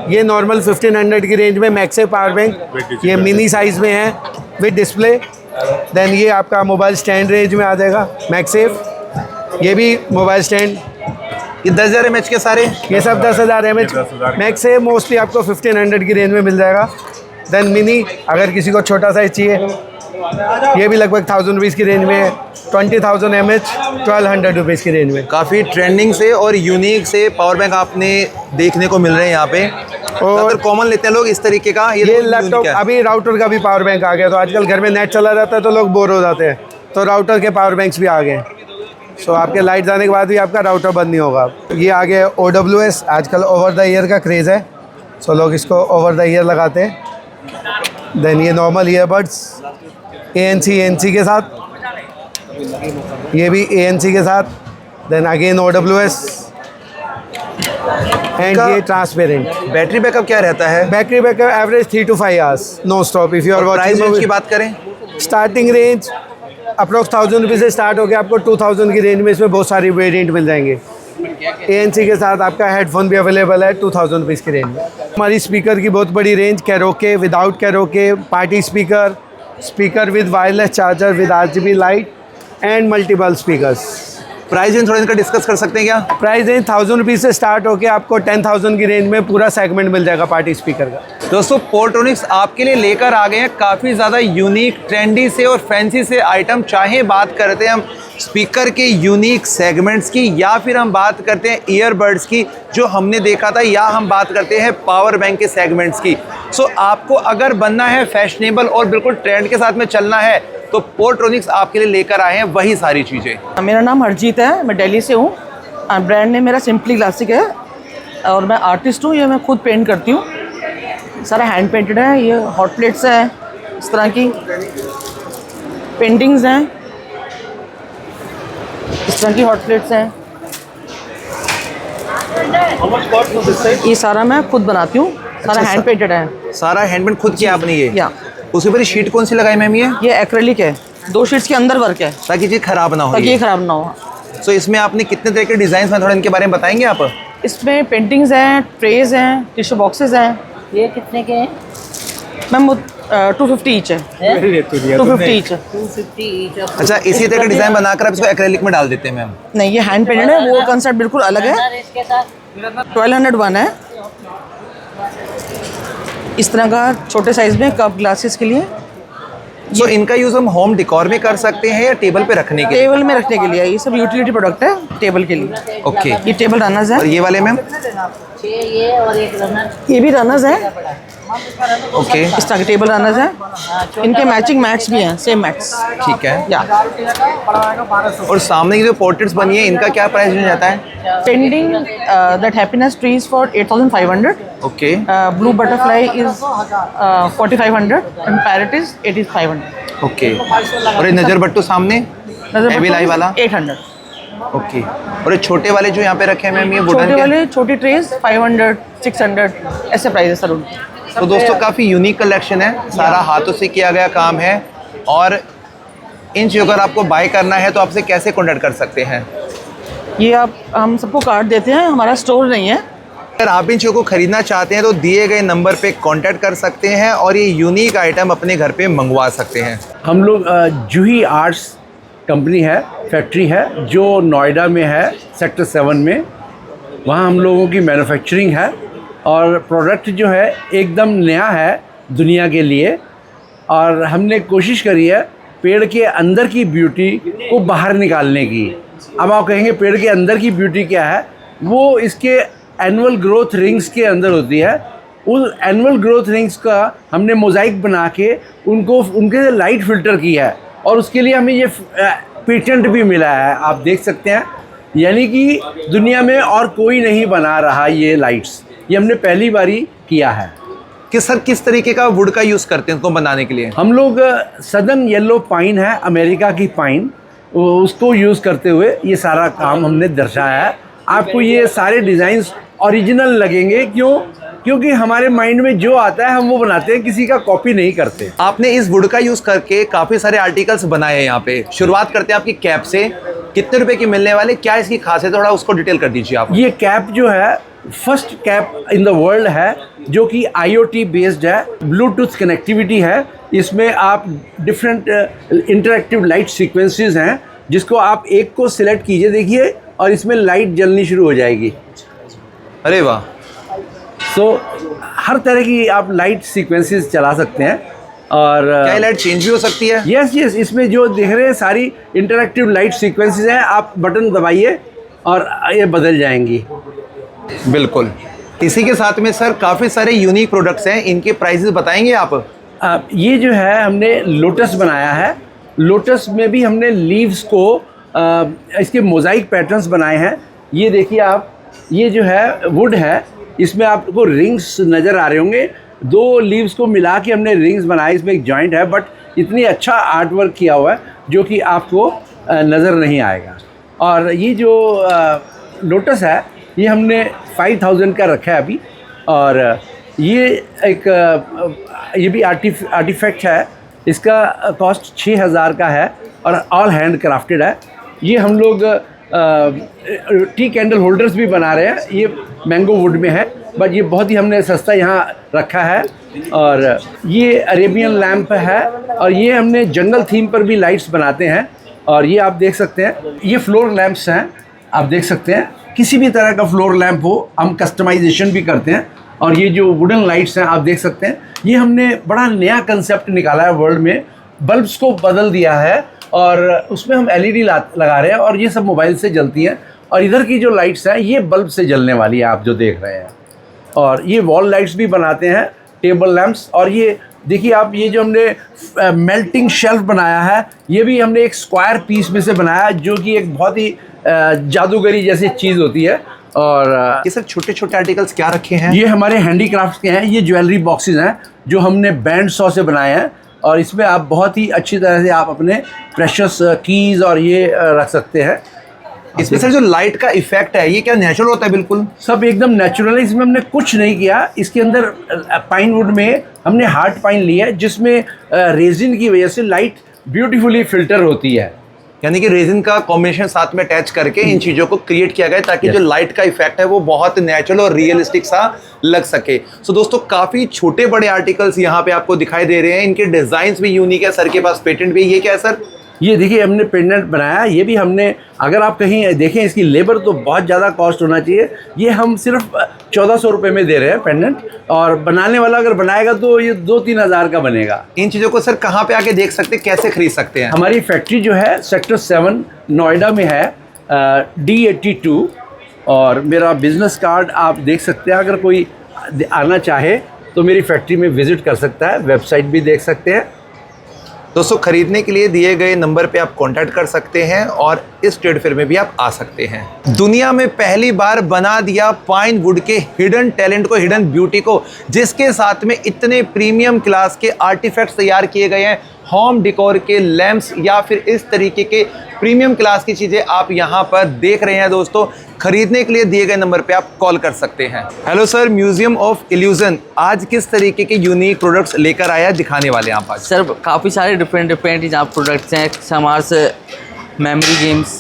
ये नॉर्मल 1500 की रेंज में मैगसेफ पावर बैंक, ये मिनी साइज़ में है विद डिस्प्ले। देन ये आपका मोबाइल स्टैंड रेंज में आ जाएगा मैगसेफ, ये भी मोबाइल स्टैंड। ये 10,000 mAh के सारे, ये सब 10,000 mAh। मैगसेफ मोस्टली आपको 1500 की रेंज में मिल जाएगा। देन मिनी, अगर किसी को छोटा साइज चाहिए, ये भी लगभग 1000 रुपीज़ की रेंज में है। 20,000 mAh 1200 रुपीज़ की रेंज में। काफ़ी ट्रेंडिंग से और यूनिक से पावर बैंक आपने देखने को मिल रहे हैं यहाँ पे। और कॉमन लेते हैं लोग इस तरीके का। ये लैपटॉप, अभी राउटर का भी पावर बैंक आ गया, तो आजकल घर में नेट चला जाता है तो लोग बोर हो जाते हैं, तो राउटर के पावर बैंक्स भी आ गए। सो आपके लाइट जाने के बाद भी आपका राउटर बंद नहीं होगा। ये आ गया OWS, आजकल ओवर द ईयर का क्रेज़ है। सो लोग इसको ओवर द ईयर लगाते हैं। देन ये नॉर्मल ईयरबड्स ANC के साथ, ये भी ANC के साथ। देन अगेन OWS एंड ये ट्रांसपेरेंट। बैटरी बैकअप क्या रहता है? Battery backup average 3 to 5 hours no stop. If you are price watching की बात करें, स्टार्टिंग रेंज अप्रोक्स 1000 रुपये से स्टार्ट हो गया, आपको 2000 की रेंज में इसमें बहुत सारी वेरिएंट मिल जाएंगे। ANC के साथ आपका हेडफोन भी अवेलेबल है 2000 रुपीज़ की रेंज में। हमारी स्पीकर की बहुत बड़ी range, karaoke, without karaoke, party speaker, speaker with wireless charger with RGB light and multiple speakers. Price range थोड़ा इनका डिस्कस कर सकते हैं क्या? प्राइस रेंज 1000 रुपीज़ से स्टार्ट होकर आपको 10,000 की रेंज में पूरा सेगमेंट मिल जाएगा पार्टी स्पीकर का। दोस्तों पोर्ट्रोनिक्स आपके लिए लेकर आ गए हैं काफ़ी ज़्यादा यूनिक, ट्रेंडी से और फैंसी से आइटम। चाहे बात करते हैं हम स्पीकर के यूनिक सेगमेंट्स की, या फिर हम बात करते हैं ईयरबड्स की जो हमने देखा था, या हम बात करते हैं पावर बैंक के सेगमेंट्स की। सो आपको अगर बनना है फैशनेबल और बिल्कुल ट्रेंड के साथ में चलना है तो पोर्ट्रोनिक्स आपके लिए लेकर आए हैं वही सारी चीज़ें। मेरा नाम हरजीत है, मैं दिल्ली से हूँ। ब्रांड नेम मेरा सिंपली क्लासिक है और मैं आर्टिस्ट हूँ। ये मैं खुद पेंट करती हूँ, सारा हैंड पेंटेड है। ये हॉट प्लेट्स हैं, इस तरह की पेंटिंग्स हैं, इस तरह की हॉट प्लेट्स हैं। ये सारा मैं खुद बनाती हूँ, सारा हैंड पेंटेड है। सारा हैंडमेड खुद किया आपने ये? या उसके ऊपर शीट कौन सी लगाई मैम? ये एक्रेलिक है, 2 शीट्स के अंदर वर्क है ताकि चीज़ खराब ना हो। ताकि ये खराब ना हो। सो इसमें आपने कितने तरह के डिज़ाइन में थोड़ा इनके बारे में बताएंगे आप? इसमें पेंटिंग्स हैं, ट्रेज हैं, टिश्यू बॉक्सेस हैं। ये कितने के हैं? मैम 250 ईच है। 250 ईच है। 250 ईच। अच्छा, इसी तरह का डिज़ाइन बनाकर आप इसको एक्रेलिक में डाल देते हैं मैम? नहीं, ये हैंड पेंटेड है, वो कंसेप्ट बिल्कुल अलग है। 1201 है। इस तरह का छोटे साइज में कप ग्लासेस के लिए। सो इनका यूज़ हम होम डेकोर में कर सकते हैं या टेबल पे रखने के लिए? टेबल में रखने के लिए। ये सब यूटिलिटी प्रोडक्ट है टेबल के लिए। ओके। ये टेबल रनर्स है। और ये वाले मैम? ये और एक रनर। ये भी रनर्स है। ओके। इस तरह के टेबल रनर्स हैं। इनके मैचिंग मैट्स भी हैं, सेम मैट्स। ठीक है। या और सामने की जो पोर्ट्रेट्स बनी है इनका क्या प्राइस रेंज आता है? Pending that happiness tree is for 8500। Okay. Blue butterfly is 4500 and parrot is 8500। Okay. और ये नजर बट्टू सामने हेवी लाई वाला 800। ओके। और ये छोटे वाले जो यहाँ पे रखे हैं मैम, ये वुडन छोटे के? वाले छोटी ट्रेज 500 600 ऐसे प्राइस है सर उनके। तो दोस्तों काफ़ी यूनिक कलेक्शन है, सारा हाथों से किया गया काम है। और इन चीज़ों अगर आपको बाय करना है तो आपसे कैसे कॉन्टैक्ट कर सकते हैं? ये हम सबको कार्ड देते हैं, हमारा स्टोर नहीं है। अगर आप इन चीज़ों को ख़रीदना चाहते हैं तो दिए गए नंबर पे कांटेक्ट कर सकते हैं और ये यूनिक आइटम अपने घर पे मंगवा सकते हैं। हम लोग जूही आर्ट्स कंपनी है, फैक्ट्री है जो नोएडा में है, सेक्टर 7 में। वहाँ हम लोगों की मैन्युफैक्चरिंग है और प्रोडक्ट जो है एकदम नया है दुनिया के लिए। और हमने कोशिश करी है पेड़ के अंदर की ब्यूटी को बाहर निकालने की। अब आप कहेंगे पेड़ के अंदर की ब्यूटी क्या है? वो इसके एनुअल ग्रोथ रिंग्स के अंदर होती है। उस एनुअल ग्रोथ रिंग्स का हमने मोज़ाइक बना के उनको उनके लाइट फ़िल्टर किया है और उसके लिए हमें ये पेटेंट भी मिला है, आप देख सकते हैं। यानी कि दुनिया में और कोई नहीं बना रहा ये लाइट्स, ये हमने पहली बारी किया है। किस तरीके का वुड का यूज़ करते हैं उनको बनाने के लिए? हम लोग सदर्न येलो पाइन है, अमेरिका की पाइन, उसको यूज़ करते हुए ये सारा काम हमने दर्शाया है। आपको ये सारे डिज़ाइंस ओरिजिनल लगेंगे। क्योंकि हमारे माइंड में जो आता है हम वो बनाते हैं, किसी का कॉपी नहीं करते। आपने इस वुड का यूज़ करके काफ़ी सारे आर्टिकल्स बनाए हैं यहाँ पे। शुरुआत करते हैं आपकी कैप से, कितने रुपए की मिलने वाले, क्या इसकी खासियत, थोड़ा उसको डिटेल कर दीजिए आप। ये कैप जो है first cap in the world है जो कि IoT बेस्ड है, ब्लूटूथ कनेक्टिविटी है। इसमें आप डिफरेंट इंटरेक्टिव लाइट सीक्वेंसेस हैं जिसको आप एक को सिलेक्ट कीजिए, देखिए, और इसमें लाइट जलनी शुरू हो जाएगी। अरे वाह। सो हर तरह की आप लाइट सीक्वेंसेस चला सकते हैं। और क्या लाइट चेंज भी हो सकती है? यस, इसमें जो देख रहे हैं सारी इंटरेक्टिव लाइट सीक्वेंसेस हैं। आप बटन दबाइए और ये बदल जाएंगी। बिल्कुल। इसी के साथ में सर काफ़ी सारे यूनिक प्रोडक्ट्स हैं, इनके प्राइसेस बताएंगे आप? ये जो है हमने लोटस बनाया है। लोटस में भी हमने लीव्स को इसके मोज़ाइक पैटर्न्स बनाए हैं। ये देखिए आप, ये जो है वुड है, इसमें आपको रिंग्स नज़र आ रहे होंगे, 2 लीव्स को मिला के हमने रिंग्स बनाए, इसमें एक जॉइंट है, बट इतनी अच्छा आर्ट वर्क किया हुआ है जो कि आपको नज़र नहीं आएगा। और ये जो लोटस है ये हमने 5000 का रखा है अभी, और ये एक ये भी आर्टिफैक्ट है, इसका कॉस्ट 6000 का है और ऑल हैंड क्राफ्टेड है। ये हम लोग टी कैंडल होल्डर्स भी बना रहे हैं, ये मैंगो वुड में है, बट ये बहुत ही हमने सस्ता यहाँ रखा है। और ये अरेबियन लैम्प है, और ये हमने जंगल थीम पर भी लाइट्स बनाते हैं। और ये आप देख सकते हैं, ये फ्लोर लैंप्स हैं, आप देख सकते हैं, किसी भी तरह का फ्लोर लैंप हो हम कस्टमाइजेशन भी करते हैं। और ये जो वुडन लाइट्स हैं आप देख सकते हैं, ये हमने बड़ा नया कंसेप्ट निकाला है वर्ल्ड में, बल्ब्स को बदल दिया है और उसमें हम LED लगा रहे हैं, और ये सब मोबाइल से जलती हैं। और इधर की जो लाइट्स हैं ये बल्ब से जलने वाली है, आप जो देख रहे हैं। और ये वॉल लाइट्स भी बनाते हैं, टेबल लैंप्स। और ये देखिए आप, ये जो हमने मेल्टिंग शेल्फ बनाया है, ये भी हमने एक स्क्वायर पीस में से बनाया, जो कि एक बहुत ही जादूगरी जैसी चीज़ होती है। और ये सर छोटे छोटे आर्टिकल्स क्या रखे हैं? ये हमारे हैंडीक्राफ्ट के हैं, ये ज्वेलरी बॉक्सेस हैं जो हमने बैंड सॉ से बनाए हैं, और इसमें आप बहुत ही अच्छी तरह से आप अपने प्रेशियस कीज़ और ये रख सकते हैं। इसमें सर जो लाइट का इफेक्ट है ये क्या नेचुरल होता है? बिल्कुल सब एकदम नेचुरल है, इसमें हमने कुछ नहीं किया। इसके अंदर पाइन वुड में हमने हार्ड पाइन लिया है, जिसमें रेजिन की वजह से लाइट ब्यूटीफुली फिल्टर होती है। यानी कि रेजिन का कॉम्बिनेशन साथ में अटैच करके इन चीज़ों को क्रिएट किया गया है, ताकि जो लाइट का इफेक्ट है वो बहुत नेचुरल और रियलिस्टिक सा लग सके। सो दोस्तों, काफ़ी छोटे बड़े आर्टिकल्स यहाँ पे आपको दिखाई दे रहे हैं, इनके डिज़ाइंस भी यूनिक है, सर के पास पेटेंट भी है। ये क्या है सर? ये देखिए हमने पेंडेंट बनाया, ये भी हमने, अगर आप कहीं देखें इसकी लेबर तो बहुत ज़्यादा कॉस्ट होना चाहिए, ये हम सिर्फ 1400 रुपये में दे रहे हैं पेंडेंट, और बनाने वाला अगर बनाएगा तो ये 2-3 हज़ार का बनेगा। इन चीज़ों को सर कहाँ पे आके देख सकते हैं, कैसे खरीद सकते हैं? हमारी फैक्ट्री जो है सेक्टर 7 नोएडा में है, D82, और मेरा बिज़नेस कार्ड आप देख सकते हैं। अगर कोई आना चाहे तो मेरी फैक्ट्री में विज़िट कर सकता है, वेबसाइट भी देख सकते हैं। दोस्तों, खरीदने के लिए दिए गए नंबर पे आप कांटेक्ट कर सकते हैं और इस ट्रेड फेयर में भी आप आ सकते हैं। दुनिया में पहली बार बना दिया पाइन वुड के हिडन टैलेंट को, हिडन ब्यूटी को, जिसके साथ में इतने प्रीमियम क्लास के आर्टिफैक्ट्स तैयार किए गए हैं, होम डेकोर के लैंप्स या फिर इस तरीके के प्रीमियम क्लास की चीज़ें आप यहाँ पर देख रहे हैं। दोस्तों, खरीदने के लिए दिए गए नंबर पे आप कॉल कर सकते हैं। Hello sir, museum of illusion आज किस तरीके के यूनिक प्रोडक्ट्स लेकर आया, दिखाने वाले हैं आप आज? सर काफ़ी सारे डिफरेंट यहाँ प्रोडक्ट्स हैं। समार्स memory games,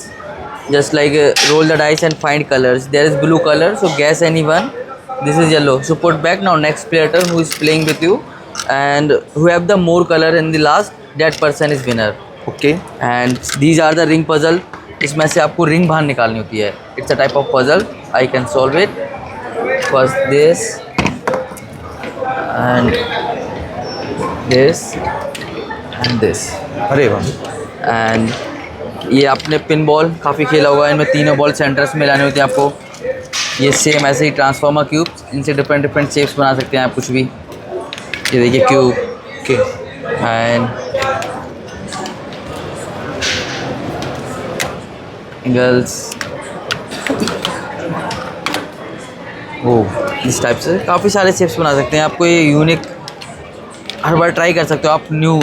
just like roll the dice and find colors. There is blue color, so guess anyone. This is yellow, so put back. Now next player who is playing with you and who have the more color in the last, that person is winner. Okay. And these are the ring puzzle. इसमें से आपको ring बाहर निकालनी होती है. It's a type of puzzle. I can solve it. First this and this and this. अरे वाह. And ये आपने पिन बॉल काफ़ी खेला होगा, इनमें तीनों बॉल सेंटर्स में लानी होती है आपको। ये सेम ऐसे ही ट्रांसफार्मर क्यूब, इनसे डिफरेंट शेप्स बना सकते हैं आप कुछ भी। ये देखिए क्यूब के एंड एंगल्स, वो इस टाइप से काफ़ी सारे शेप्स बना सकते हैं। आपको ये यूनिक हर बार ट्राई कर सकते हो आप, न्यू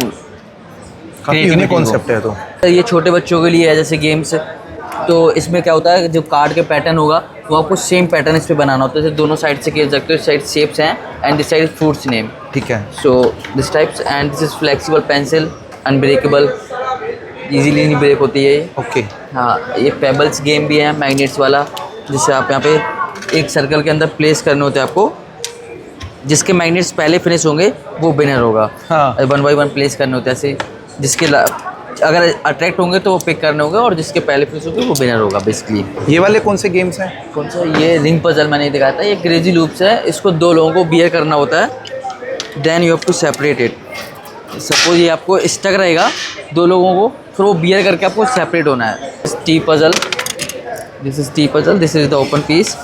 यूनिक कॉन्सेप्ट है। तो ये छोटे बच्चों के लिए है जैसे गेम्स, तो इसमें क्या होता है, जो कार्ड के पैटर्न होगा तो आपको सेम पैटर्न इस पे बनाना होता है। जैसे दोनों साइड से खेल सकते हो, इस साइड शेप्स हैं and this side fruits name. ठीक है। So this types and this is flexible pencil, unbreakable, easily नहीं ब्रेक होती है। ओके। हाँ, ये पेबल्स गेम भी है मैग्नेट्स वाला, जिससे आप यहाँ पे एक सर्कल के अंदर प्लेस करने होते हैं आपको। जिसके मैग्नेट्स पहले फिनिश होंगे वो विनर होगा। हाँ। 1 बाय 1 प्लेस करने होते हैं ऐसे, जिसके अगर अट्रैक्ट होंगे तो वो पिक करने होगा, और जिसके पहले फिनिश होंगे वो विनर होगा बेसिकली। ये वाले कौन से गेम्स हैं? कौन सा? ये रिंग पजल मैंने दिखाया था। ये क्रेजी लूप्स है, इसको 2 लोगों को बियर करना होता है, then you have to separate it. Suppose ये आपको स्टक रहेगा 2 लोगों को, फिर वो बियर करके आपको सेपरेट होना है। T puzzle, this is T puzzle, this is the open piece.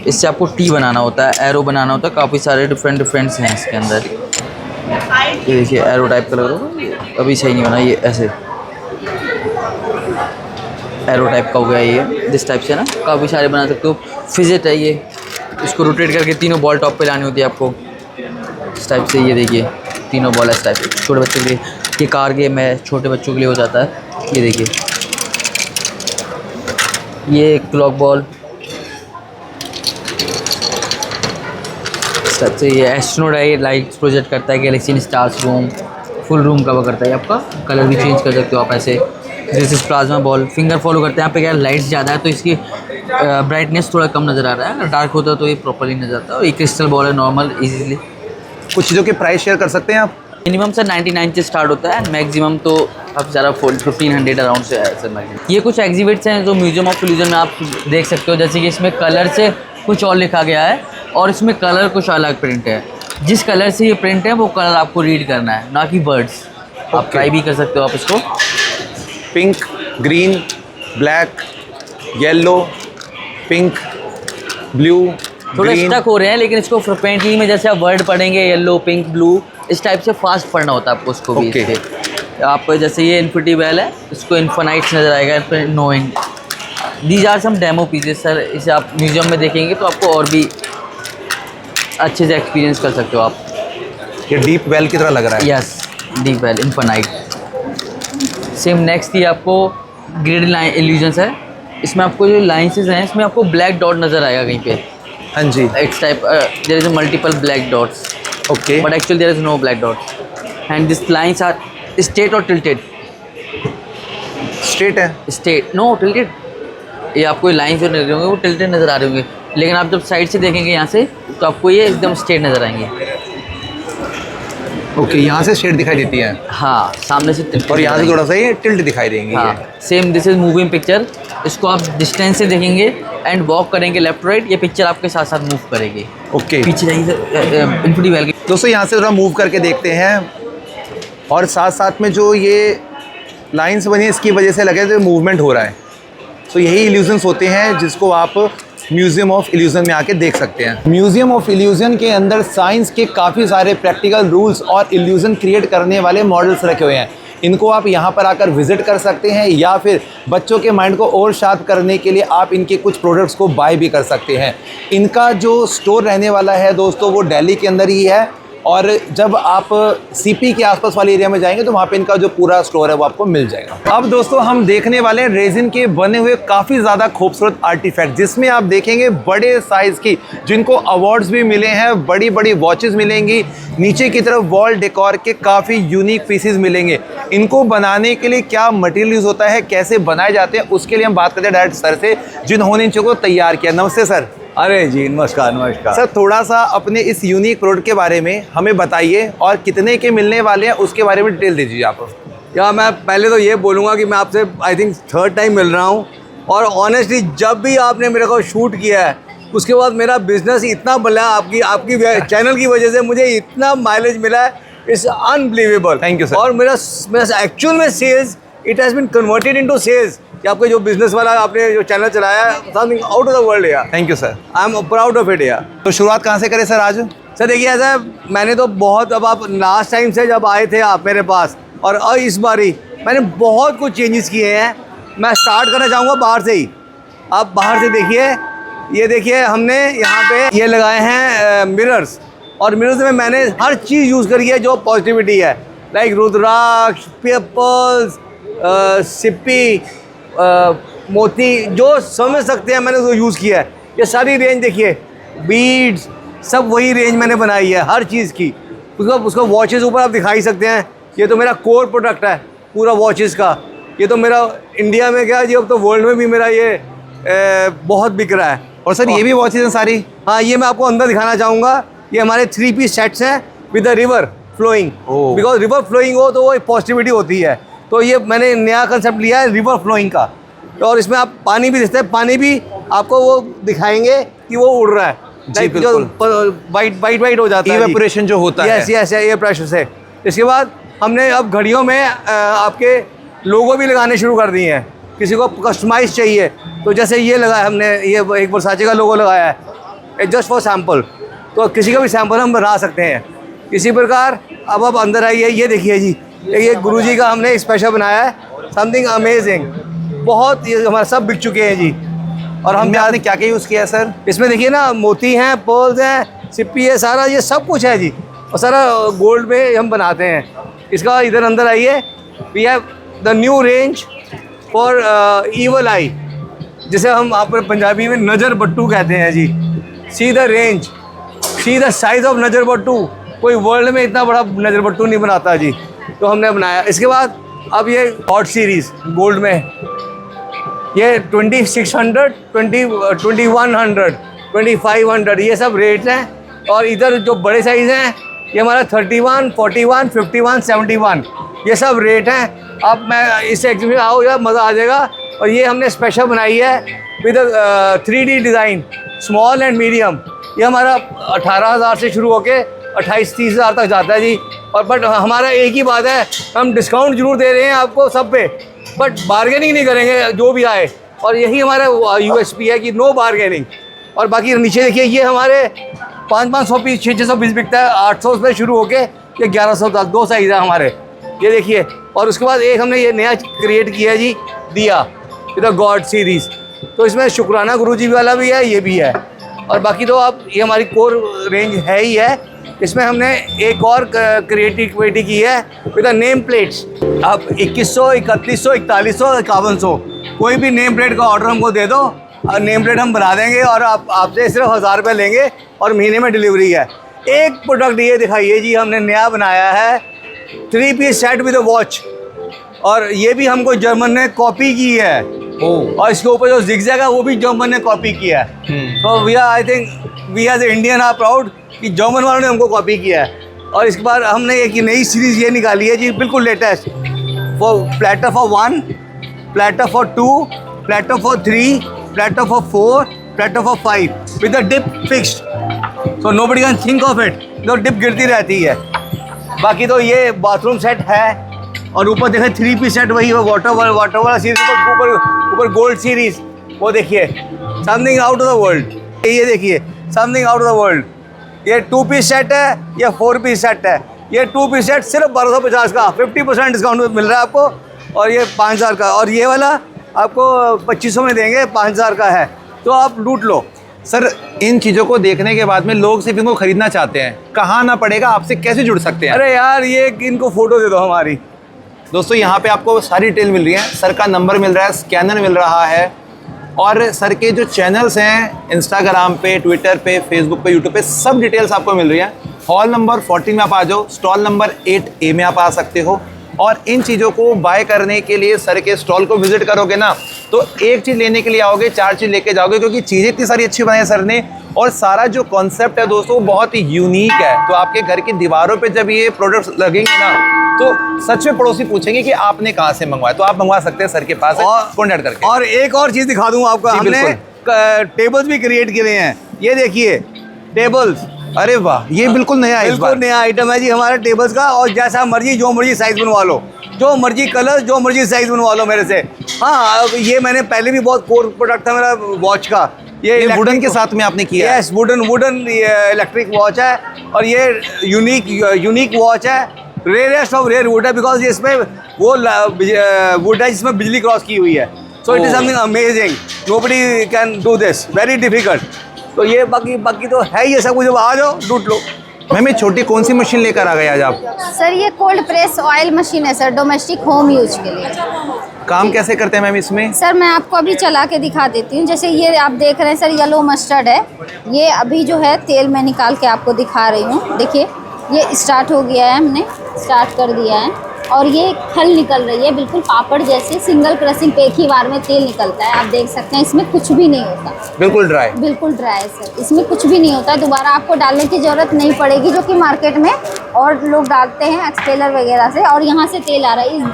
इससे आपको टी बनाना होता है, एरो बनाना होता है, काफ़ी सारे डिफरेंट्स हैं इसके अंदर। ये देखिए एरो टाइप का लग रहा है, अभी सही नहीं बना, ये ऐसे एरो टाइप का हो गया ये, दिस टाइप से ना काफ़ी सारे बना सकते हो। फिजिट है ये, इसको रोटेट करके तीनों बॉल टॉप पे लानी होती है आपको इस टाइप से। ये देखिए तीनों बॉल इस टाइप, छोटे बच्चों के लिए। ये कार गेम है, छोटे बच्चों के लिए हो जाता है। ये देखिए ये क्लॉक बॉल इस टाइप से। ये एस्ट्रोनॉट है, ये लाइट्स प्रोजेक्ट करता है, Galaxy stars room, full room cover करता है। आपका कलर भी चेंज कर सकते हो आप ऐसे। This is plasma ball, finger follow करते हैं। यहाँ पे क्या लाइट्स ज़्यादा है तो इसकी ब्राइटनेस थोड़ा कम नज़र आ रहा है, अगर डार्क होता है तो ये प्रॉपर्ली नज़र आता है। और ये क्रिस्टल बॉल है नॉर्मल इजीली। कुछ चीज़ों के प्राइस शेयर कर सकते हैं आप? मिनिमम सर 99 से स्टार्ट होता है, मैक्सिमम तो अब ज़्यादा 1500 अराउंड से है सर मैक्सिमम। ये कुछ एग्जिबिट्स हैं जो म्यूजियम ऑफ इल्यूजन में आप देख सकते हो, जैसे कि इसमें कलर से कुछ और लिखा गया है और इसमें कलर कुछ अलग प्रिंट है। जिस कलर से ये प्रिंट है वो कलर आपको रीड करना है, ना कि वर्ड्स। आप ट्राई भी कर सकते हो आप इसको। Pink, green, black, yellow, pink, blue, थोड़ा स्टक हो रहे हैं, लेकिन इसको फ्रिक्वेंटली में जैसे आप वर्ड पढ़ेंगे येलो, पिंक, ब्लू, इस टाइप से फास्ट पढ़ना होता है आपको उसको भी। इसके आप जैसे ये इन्फिनिटी बेल है, इसको इन्फिनाइट्स नज़र आएगा, no end. These are some demo pieces sir, इसे आप म्यूजियम में देखेंगे तो आपको और भी अच्छे से एक्सपीरियंस कर सकते हो आप। ये डीप वेल की तरह लग रहा है। Yes, deep well infinite. Same next ये आपको ग्रिड लाइन इल्यूजन्स है। इसमें आपको जो लाइन्सेस हैं इसमें आपको ब्लैक डॉट नज़र आएगा कहीं पे। हाँ जी, it's type there is multiple black dots, okay, but actually there is no black dots and this lines are straight और टिल्टेड। स्ट्रेट है, स्ट्रेट नो टिल्टेड। ये आपको लाइन्स जो नजर होंगे वो टिल्टेड नज़र आ रहे होंगे, लेकिन आप जब साइड से देखेंगे यहाँ से तो आपको ये एकदम स्ट्रेट नज़र आएंगे। ओके, यहाँ से शेड दिखाई देती है। हाँ, सामने से टिल्ट, और यहाँ से थोड़ा सा ये टिल्ट दिखाई देंगे। हाँ, same this is moving picture. इसको आप डिस्टेंस से देखेंगे एंड वॉक करेंगे लेफ्ट राइट, ये पिक्चर आपके साथ साथ मूव करेगी। ओके, पीछे जाइए इन्फिनिटी वेल की। दोस्तों यहाँ से थोड़ा मूव करके देखते हैं, और साथ साथ में जो ये लाइंस बनी है इसकी वजह से लगे तो मूवमेंट हो रहा है। तो यही इल्यूजन्स होते हैं जिसको आप म्यूजियम ऑफ इल्यूजन में आके देख सकते हैं। म्यूजियम ऑफ इल्यूजन के अंदर साइंस के काफ़ी सारे प्रैक्टिकल रूल्स और इल्यूजन क्रिएट करने वाले मॉडल्स रखे हुए हैं। इनको आप यहाँ पर आकर विजिट कर सकते हैं, या फिर बच्चों के माइंड को और शार्प करने के लिए आप इनके कुछ प्रोडक्ट्स को बाय भी कर सकते हैं। इनका जो स्टोर रहने वाला है दोस्तों वो दिल्ली के अंदर ही है, और जब आप सीपी के आसपास वाले एरिया में जाएंगे तो वहाँ पे इनका जो पूरा स्टोर है वो आपको मिल जाएगा। अब दोस्तों हम देखने वाले हैं रेजिन के बने हुए काफ़ी ज़्यादा खूबसूरत आर्टिफैक्ट, जिसमें आप देखेंगे बड़े साइज़ की, जिनको अवार्ड्स भी मिले हैं, बड़ी बड़ी वॉचेस मिलेंगी। नीचे की तरफ वॉल डेकोर के काफ़ी यूनिक पीसेस मिलेंगे। इनको बनाने के लिए क्या मटेरियल यूज़ होता है, कैसे बनाए जाते हैं, उसके लिए हम बात करते हैं डायरेक्ट सर से, जिन्होंने इन चीज़ों को तैयार किया। नमस्ते सर। अरे जी नमस्कार। नमस्कार सर, थोड़ा सा अपने इस यूनिक प्रोडक्ट के बारे में हमें बताइए, और कितने के मिलने वाले हैं उसके बारे में डिटेल दीजिए आप। या मैं पहले तो ये बोलूँगा कि मैं आपसे आई थिंक थर्ड टाइम मिल रहा हूँ, और ऑनेस्टली जब भी आपने मेरे को शूट किया है उसके बाद मेरा बिजनेस इतना बढ़ा, आपकी चैनल की वजह से मुझे इतना माइलेज मिला है, it's unbelievable. Thank you sir. और मेरा एक्चुअल में sales, it has been converted into sales, कि आपके जो बिजनेस वाला आपने जो चैनल चलाया है, something out of the world यार। Thank you sir, I am proud of it यार। तो शुरुआत कहाँ से करें सर आज? सर देखिए ऐसा है, मैंने तो बहुत, अब आप लास्ट टाइम से जब आए थे आप मेरे पास, और इस बारी मैंने बहुत कुछ चेंजेस किए हैं। मैं स्टार्ट करना चाहूँगा बाहर से ही। आप बाहर से देखिए, ये देखिए हमने यहाँ पे ये लगाए हैं मिरर्स, और मिरर्स में मैंने हर चीज़ यूज़ करी है जो पॉजिटिविटी है, लाइक रुद्राक्ष, पेपर्स, सिप्पी, मोती, जो समझ सकते हैं मैंने वो यूज़ किया है। ये सारी रेंज देखिए, बीड्स, सब वही रेंज मैंने बनाई है हर चीज़ की। उसको वॉचेस ऊपर आप दिखा ही सकते हैं। ये तो मेरा कोर प्रोडक्ट है पूरा वॉचेस का। ये तो मेरा इंडिया में क्या जी, अब तो वर्ल्ड में भी मेरा ये बहुत बिक रहा है। और सर ये भी वॉचेस हैं सारी? हाँ, ये मैं आपको अंदर दिखाना चाहूँगा। ये हमारे 3 पीस सेट्स हैं with the river flowing, because river flowing हो तो वो एक पॉजिटिविटी होती है। तो ये मैंने नया कंसेप्ट लिया है रिवर फ्लोइंग का, और इसमें आप पानी भी देखते हैं, पानी भी आपको वो दिखाएंगे कि वो उड़ रहा है, लाइक जो वाइट हो जाता है, इवेपोरेशन जो होता है। यस यस, एयर प्रेशर से। इसके बाद हमने अब घड़ियों में आपके लोगो भी लगाने शुरू कर दिए हैं। किसी को कस्टमाइज चाहिए तो जैसे ये लगाया हमने, ये एक वर्साचे का लोगो लगाया है जस्ट फॉर सैम्पल, तो किसी का भी सैम्पल हम बना सकते हैं। इसी प्रकार अब आप अंदर आइए, ये देखिए जी, ये गुरुजी का हमने स्पेशल बनाया है, समथिंग अमेजिंग। बहुत, ये हमारे सब बिक चुके हैं जी। और हम आपने क्या क्या यूज़ किया है सर? इसमें देखिए ना, मोती हैं, पर्ल्स हैं, सिप्पी है, सारा ये सब कुछ है जी। और सारा गोल्ड में हम बनाते हैं। इसका इधर अंदर आइए, we have the new range for evil eye, जिसे हम आप पंजाबी में नज़र बट्टू कहते हैं जी। See the range, see the size of नज़र बट्टू। कोई वर्ल्ड में इतना बड़ा नज़र बट्टू नहीं बनाता जी, तो हमने बनाया। इसके बाद अब ये हॉट सीरीज़ गोल्ड में, ये 2600, 2100, 2500 ये सब रेट्स हैं। और इधर जो बड़े साइज़ हैं ये हमारा 31, 41, 51, 71 ये सब रेट हैं। अब मैं इस एग्जीबिशन आओ यार, मज़ा आ जाएगा। और ये हमने स्पेशल बनाई है with 3D design, small and medium. ये हमारा 18,000 से शुरू होके 28-30 हज़ार तक जाता है जी। और बट हमारा एक ही बात है, हम डिस्काउंट जरूर दे रहे हैं आपको सब पे, बट बार्गेनिंग नहीं करेंगे जो भी आए। और यही हमारा USP है कि नो बार्गेनिंग। और बाकी नीचे देखिए, ये हमारे 500 पीस, 600 पीस बिकता है। 800 से शुरू होके ये 1100 तक, 2 साइज़ है हमारे, ये देखिए। और उसके बाद एक हमने ये नया क्रिएट किया है जी, दिया विद गॉड सीरीज़। तो इसमें शुक्राना गुरुजी वाला भी है, ये भी है। और बाकी तो आप, ये हमारी कोर रेंज है ही है। इसमें हमने एक और क्रिएटिविटी की है विद नेम प्लेट्स। आप 2100, 3100, 4100, 5100 कोई भी नेम प्लेट का ऑर्डर हमको दे दो, नेम प्लेट हम बना देंगे। और आपसे सिर्फ 1000 रुपये लेंगे और महीने में डिलीवरी है। एक प्रोडक्ट ये दिखाइए जी, हमने नया बनाया है 3 पीस सेट विद वॉच। और ये भी हमको जर्मन ने कॉपी की है। और इसके ऊपर जो जिगजैग है वो भी जर्मन ने कॉपी किया है। तो we are, I think we as a Indian are proud कि जर्मन वालों ने हमको कॉपी किया है। और इसके बाद हमने एक नई सीरीज़ ये निकाली है जी, बिल्कुल latest, for platter for 1, platter for 2, platter for 3, platter for 4, platter for 5 with the dip fixed, so nobody can think of it. तो डिप गिरती रहती है। बाकी तो ये बाथरूम सेट है। और ऊपर देखें 3 पीस सेट, वही वाटर वाला सीरीज, ऊपर गोल्ड सीरीज, वो देखिए something out of the world. ये देखिए something out of the world. ये 2 पीस सेट है, ये 4 पीस सेट है। ये 2 पीस सेट सिर्फ 1250 का 50% डिस्काउंट मिल रहा है आपको। और ये 5000 का, और ये वाला आपको 2500 में देंगे, 5000 का है। तो आप लूट लो। सर, इन चीज़ों को देखने के बाद में लोग सिर्फ इनको खरीदना चाहते हैं, कहाँ आना पड़ेगा, आपसे कैसे जुड़ सकते हैं? अरे यार, ये इनको फ़ोटो दे दो हमारी। दोस्तों, यहाँ पे आपको सारी डिटेल मिल रही है। सर का नंबर मिल रहा है, स्कैनर मिल रहा है। और सर के जो चैनल्स हैं इंस्टाग्राम पे, ट्विटर पे, फेसबुक पे, यूट्यूब पे, सब डिटेल्स आपको मिल रही हैं। हॉल नंबर 14 में आप आ जाओ, स्टॉल नंबर 8A में आप आ सकते हो। और इन चीज़ों को बाय करने के लिए सर के स्टॉल को विजिट करोगे ना, तो एक चीज़ लेने के लिए आओगे, 4 चीज़ लेके जाओगे, क्योंकि चीज़ें इतनी सारी अच्छी बनाई है सर ने। और सारा जो कॉन्सेप्ट है दोस्तों, वो बहुत ही यूनिक है। तो आपके घर की दीवारों पे जब ये प्रोडक्ट्स लगेंगे ना, तो सच में पड़ोसी पूछेंगे कि आपने कहाँ से मंगवाया। तो आप मंगवा सकते हैं सर के पास कॉन्टैक्ट करके। और एक और चीज़ दिखा दूँ आपको, हमने टेबल्स भी क्रिएट किए हैं। ये देखिए टेबल्स, अरे वाह, ये बिल्कुल नया है, बिल्कुल नया आइटम है जी हमारे टेबल्स का। और जैसा मर्जी, जो मर्जी साइज़ बनवा लो, जो मर्जी कलर, जो मर्जी साइज़ बनवा लो मेरे से। हाँ, ये मैंने पहले भी बहुत कोर प्रोडक्ट था मेरा वॉच का। ये वुडन के साथ में आपने किया है? यस, वुडन इलेक्ट्रिक वॉच है। और ये यूनिक वॉच है, रेयरेस्ट ऑफ रेयर वुड है, बिकॉज ये इसमें वो वुड है जिसमें बिजली क्रॉस की हुई है। So it is something amazing, nobody can do this, very difficult. तो ये बाकी तो है ही, सब कुछ। आ जाओ, लूट लो। मैम, ये छोटी कौन सी मशीन लेकर आ गए आज आप? सर, ये कोल्ड प्रेस ऑयल मशीन है सर, डोमेस्टिक होम यूज के लिए। काम कैसे करते हैं मैम इसमें? सर, मैं आपको अभी चला के दिखा देती हूँ। जैसे ये आप देख रहे हैं सर, येलो मस्टर्ड है। ये अभी जो है तेल में निकाल के आपको दिखा रही हूँ। देखिए, ये स्टार्ट हो गया है, हमने स्टार्ट कर दिया है। और ये खल निकल रही है, बिल्कुल पापड़ जैसे। सिंगल क्रशिंग पे एक ही बार में तेल निकलता है। आप देख सकते हैं, इसमें कुछ भी नहीं होता, बिल्कुल ड्राई, बिल्कुल ड्राई है सर। इसमें कुछ भी नहीं होता, दोबारा आपको डालने की ज़रूरत नहीं पड़ेगी, जो कि मार्केट में और लोग डालते हैं एक्सपेलर वगैरह से। और यहाँ से तेल आ रहा है,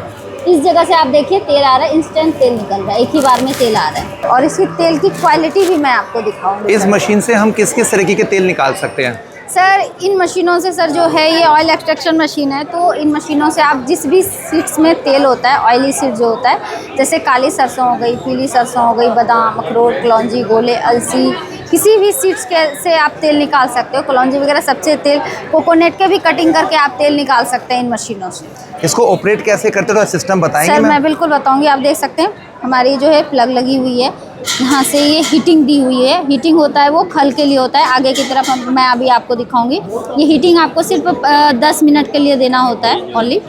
इस जगह से आप देखिए तेल आ रहा है, इंस्टेंट तेल निकल रहा है, एक ही बार में तेल आ रहा है। और इसकी तेल की क्वालिटी भी मैं आपको दिखाऊंगी। इस मशीन से हम किस किस तरीके के तेल निकाल सकते हैं? सर, इन मशीनों से सर जो है, ये ऑयल एक्सट्रैक्शन मशीन है। तो इन मशीनों से आप जिस भी सीड्स में तेल होता है, ऑयली सीड जो होता है, जैसे काली सरसों हो गई, पीली सरसों हो गई, बादाम, अखरोट, कलौंजी, गोले, अलसी, किसी भी सीड्स के से आप तेल निकाल सकते हो। कलौंजी वगैरह सबसे तेल, कोकोनट के भी कटिंग करके आप तेल निकाल सकते हैं इन मशीनों से। इसको ऑपरेट कैसे करते हो, सिस्टम बताएंगे? सर, मैं बिल्कुल बताऊँगी। आप देख सकते हैं, हमारी जो है प्लग लगी हुई है। यहाँ से ये हीटिंग दी हुई है। हीटिंग होता है वो खल के लिए होता है। आगे की तरफ मैं अभी आपको दिखाऊंगी। ये हीटिंग आपको सिर्फ 10 मिनट के लिए देना होता है ओनली।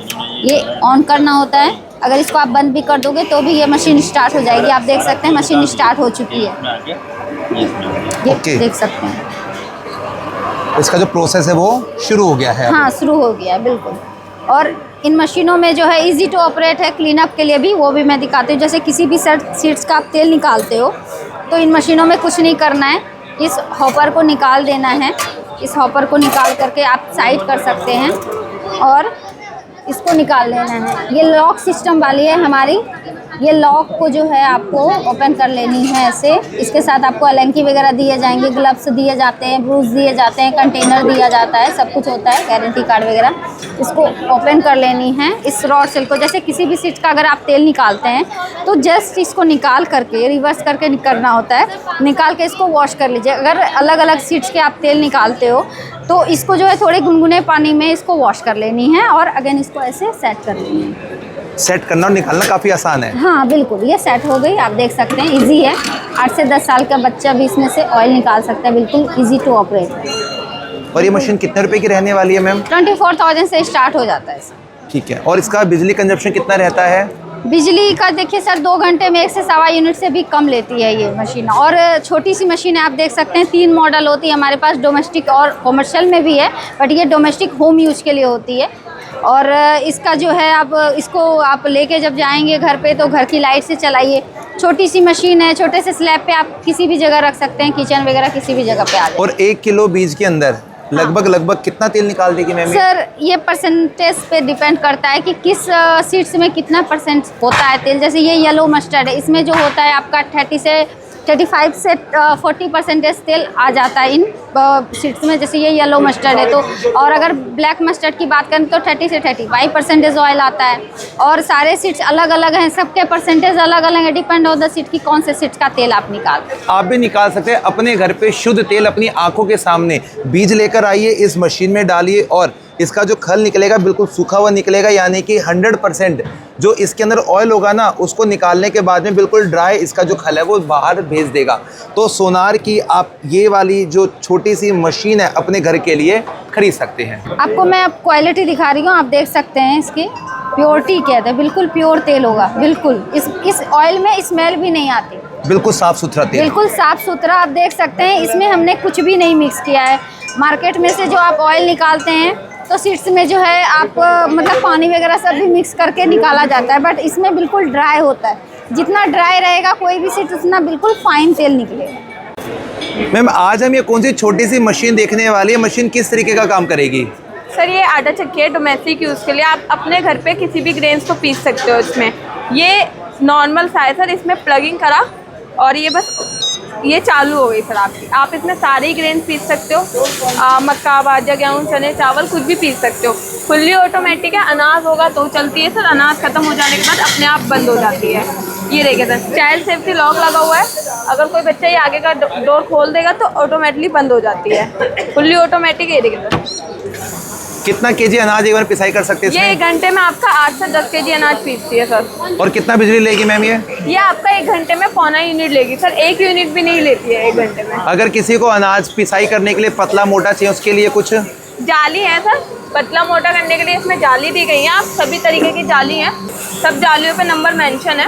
ये ऑन करना होता है। अगर इसको आप बंद भी कर दोगे तो भी ये मशीन स्टार्ट हो जाएगी। आप देख सकते हैं मशीन स्टार्ट हो चुकी है। ये देख सकते हैं इसका जो प्रोसेस है वो शुरू हो गया है। हाँ, शुरू हो गया है बिल्कुल। और इन मशीनों में जो है इजी टू ऑपरेट है। क्लीन अप के लिए भी वो भी मैं दिखाती हूँ। जैसे किसी भी सीट्स का आप तेल निकालते हो तो इन मशीनों में कुछ नहीं करना है। इस हॉपर को निकाल देना है। इस हॉपर को निकाल करके आप साइड कर सकते हैं और इसको निकाल लेना है। ये लॉक सिस्टम वाली है हमारी। ये लॉक को जो है आपको ओपन कर लेनी है ऐसे। इसके साथ आपको अलंकी वगैरह दिए जाएंगे, ग्लव्स दिए जाते हैं, ब्रूस दिए जाते हैं, कंटेनर दिया जाता है, सब कुछ होता है, गारंटी कार्ड वगैरह। इसको ओपन कर लेनी है इस रॉड सेल को। जैसे किसी भी सीट का अगर आप तेल निकालते हैं तो जस्ट इसको निकाल करके रिवर्स करके करना होता है। निकाल के इसको वॉश कर लीजिए। अगर अलग अलग सीट्स के आप तेल निकालते हो तो इसको जो है थोड़े गुनगुने पानी में इसको वॉश कर लेनी है और अगेन इसको ऐसे सेट कर लेनी है। सेट करना और निकालना काफ़ी आसान है। हाँ बिल्कुल, ये सेट हो गई। आप देख सकते हैं इजी है। 8 से 10 साल का बच्चा भी इसमें से ऑयल निकाल सकता है। बिल्कुल इजी टू ऑपरेट। और ये मशीन कितने रुपए की रहने वाली है मैम? 24,000 से स्टार्ट हो जाता है। ठीक है। और इसका बिजली कंजप्शन कितना रहता है? बिजली का देखिए सर 2 घंटे में 1 से सवा यूनिट से भी कम लेती है ये मशीन। और छोटी सी मशीन है, आप देख सकते हैं 3 मॉडल होती है हमारे पास। डोमेस्टिक और कमर्शियल में भी है, बट ये डोमेस्टिक होम यूज के लिए होती है। और इसका जो है आप इसको आप लेके जब जाएंगे घर पे तो घर की लाइट से चलाइए। छोटी सी मशीन है, छोटे से स्लैब पे आप किसी भी जगह रख सकते हैं, किचन वगैरह किसी भी जगह पे आ जाए। और 1 किलो बीज के अंदर लगभग कितना तेल निकाल देगी मैम? सर ये परसेंटेज पे डिपेंड करता है कि किस सीड्स में कितना परसेंट होता है तेल। जैसे ये येलो मस्टर्ड है, इसमें जो होता है आपका 35 से 40% तेल आ जाता है इन सीड्स में। जैसे ये येलो मस्टर्ड है तो, और अगर ब्लैक मस्टर्ड की बात करें तो 30 से 35% ऑयल आता है। और सारे सीड्स अलग अलग हैं, सबके परसेंटेज अलग अलग है। डिपेंड ऑन द सीड की कौन से सीड्स का तेल आप निकालते हैं। आप भी निकाल सकते हैं अपने घर पे शुद्ध तेल अपनी आंखों के सामने। बीज लेकर आइए, इस मशीन में डालिए और इसका जो खल निकलेगा बिल्कुल सूखा हुआ निकलेगा। यानी कि 100% जो इसके अंदर ऑयल होगा ना, उसको निकालने के बाद में बिल्कुल ड्राई इसका जो खल है वो बाहर भेज देगा। तो सोनार की आप ये वाली जो छोटी सी मशीन है अपने घर के लिए खरीद सकते हैं। आपको मैं अब क्वालिटी दिखा रही हूँ, आप देख सकते हैं इसकी प्योरिटी कहते हैं। बिल्कुल प्योर तेल होगा। बिल्कुल इस ऑयल में स्मेल भी नहीं आती। बिल्कुल साफ सुथरा तेल, बिल्कुल साफ सुथरा। आप देख सकते हैं इसमें हमने कुछ भी नहीं मिक्स किया है। मार्केट में से जो आप ऑयल निकालते हैं तो सीड्स में जो है आप मतलब पानी वगैरह सब भी मिक्स करके निकाला जाता है, बट इसमें बिल्कुल ड्राई होता है। जितना ड्राई रहेगा कोई भी सीड उतना बिल्कुल फाइन तेल निकलेगा। मैम आज हम ये कौन सी छोटी सी मशीन देखने वाली है? मशीन किस तरीके का काम करेगी? सर ये आटा चक्की है डोमेस्टिक यूज़ के लिए। आप अपने घर पे किसी भी ग्रेन्स को पीस सकते हो। इसमें ये नॉर्मल सा है सर, इसमें प्लगिंग करा और ये बस ये चालू हो गई सर आपकी। आप इसमें सारे ग्रेन पीस सकते हो। मक्का, बाजरा, गेहूँ, चने, चावल कुछ भी पीस सकते हो। फुल्ली ऑटोमेटिक है। अनाज होगा तो चलती है सर, अनाज खत्म हो जाने के बाद अपने आप बंद हो जाती है। ये देखिए सर, चाइल्ड सेफ्टी लॉक लगा हुआ है। अगर कोई बच्चा ये आगे का डोर खोल देगा तो ऑटोमेटिकली बंद हो जाती है। Fully automatic. ये देखिए सर, कितना केजी अनाज एक बार पिसाई कर सकते हैं ये 1 घंटे में आपका 8 से 10 केजी अनाज पीसती है सर। और कितना बिजली लेगी मैम ये आपका 1 घंटे में 0.25 यूनिट लेगी सर। 1 यूनिट भी नहीं लेती है 1 घंटे में। अगर किसी को अनाज पिसाई करने के लिए पतला मोटा चाहिए उसके लिए कुछ जाली है सर। पतला मोटा करने के लिए इसमें जाली दी गई है। आप सभी तरीके की जाली हैं, सब जालियों पे नंबर मेंशन है।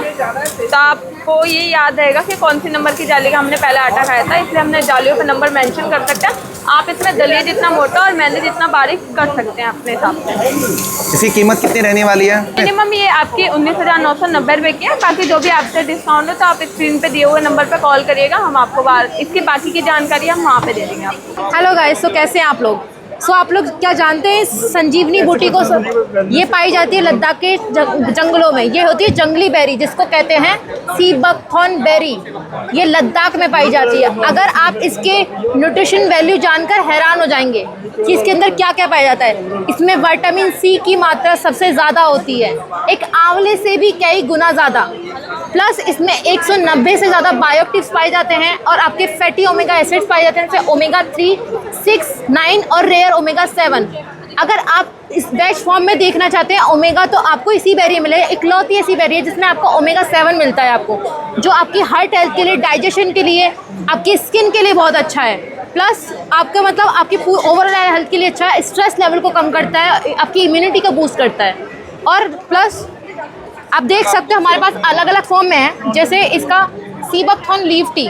तो आपको ये याद रहेगा कि कौन सी नंबर की जाली का हमने पहले आटा खाया था, इसलिए हमने जालियों पे नंबर मेंशन कर सकते हैं। आप इसमें दलिया जितना मोटा और मैदे जितना बारीक कर सकते हैं अपने हिसाब से। इसकी कीमत कितनी रहने वाली है? मिनिमम ये आपकी 19,990 रुपये की है। बाकी जो भी आपसे डिस्काउंट हो तो आप स्क्रीन पे दिए हुए नंबर पर कॉल करिएगा, हम आपको इसकी बाकी की जानकारी हम वहाँ पे दे देंगे आपको। हेलो गाइस, तो कैसे हैं आप लोग? आप लोग क्या जानते हैं संजीवनी बूटी को? ये पाई जाती है लद्दाख के जंगलों में। ये होती है जंगली बेरी, जिसको कहते हैं सी बकथॉर्न बेरी। ये लद्दाख में पाई जाती है। अगर आप इसके न्यूट्रिशन वैल्यू जानकर हैरान हो जाएंगे कि इसके अंदर क्या क्या पाया जाता है। इसमें विटामिन सी की मात्रा सबसे ज़्यादा होती है, एक आंवले से भी कई गुना ज़्यादा। प्लस इसमें 190 से ज़्यादा बायोएक्टिव्स पाए जाते हैं और आपके फैटी ओमेगा एसिड्स पाए जाते हैं, जैसे ओमेगा 3, 6, 9 और रेयर ओमेगा 7। अगर आप इस डैश फॉर्म में देखना चाहते हैं ओमेगा, तो आपको इसी बेरी में मिलेगा। इकलौती ऐसी बेरी है जिसमें आपको ओमेगा 7 मिलता है आपको, जो आपकी हार्ट हेल्थ के लिए, डाइजेशन के लिए, आपकी स्किन के लिए बहुत अच्छा है। प्लस आपका मतलब आपकी ओवरऑल हेल्थ के लिए अच्छा है, स्ट्रेस लेवल को कम करता है, आपकी इम्यूनिटी को बूस्ट करता है। और प्लस आप देख सकते हो हमारे पास अलग अलग फॉर्म में है, जैसे इसका सी बकथॉर्न लीफ टी,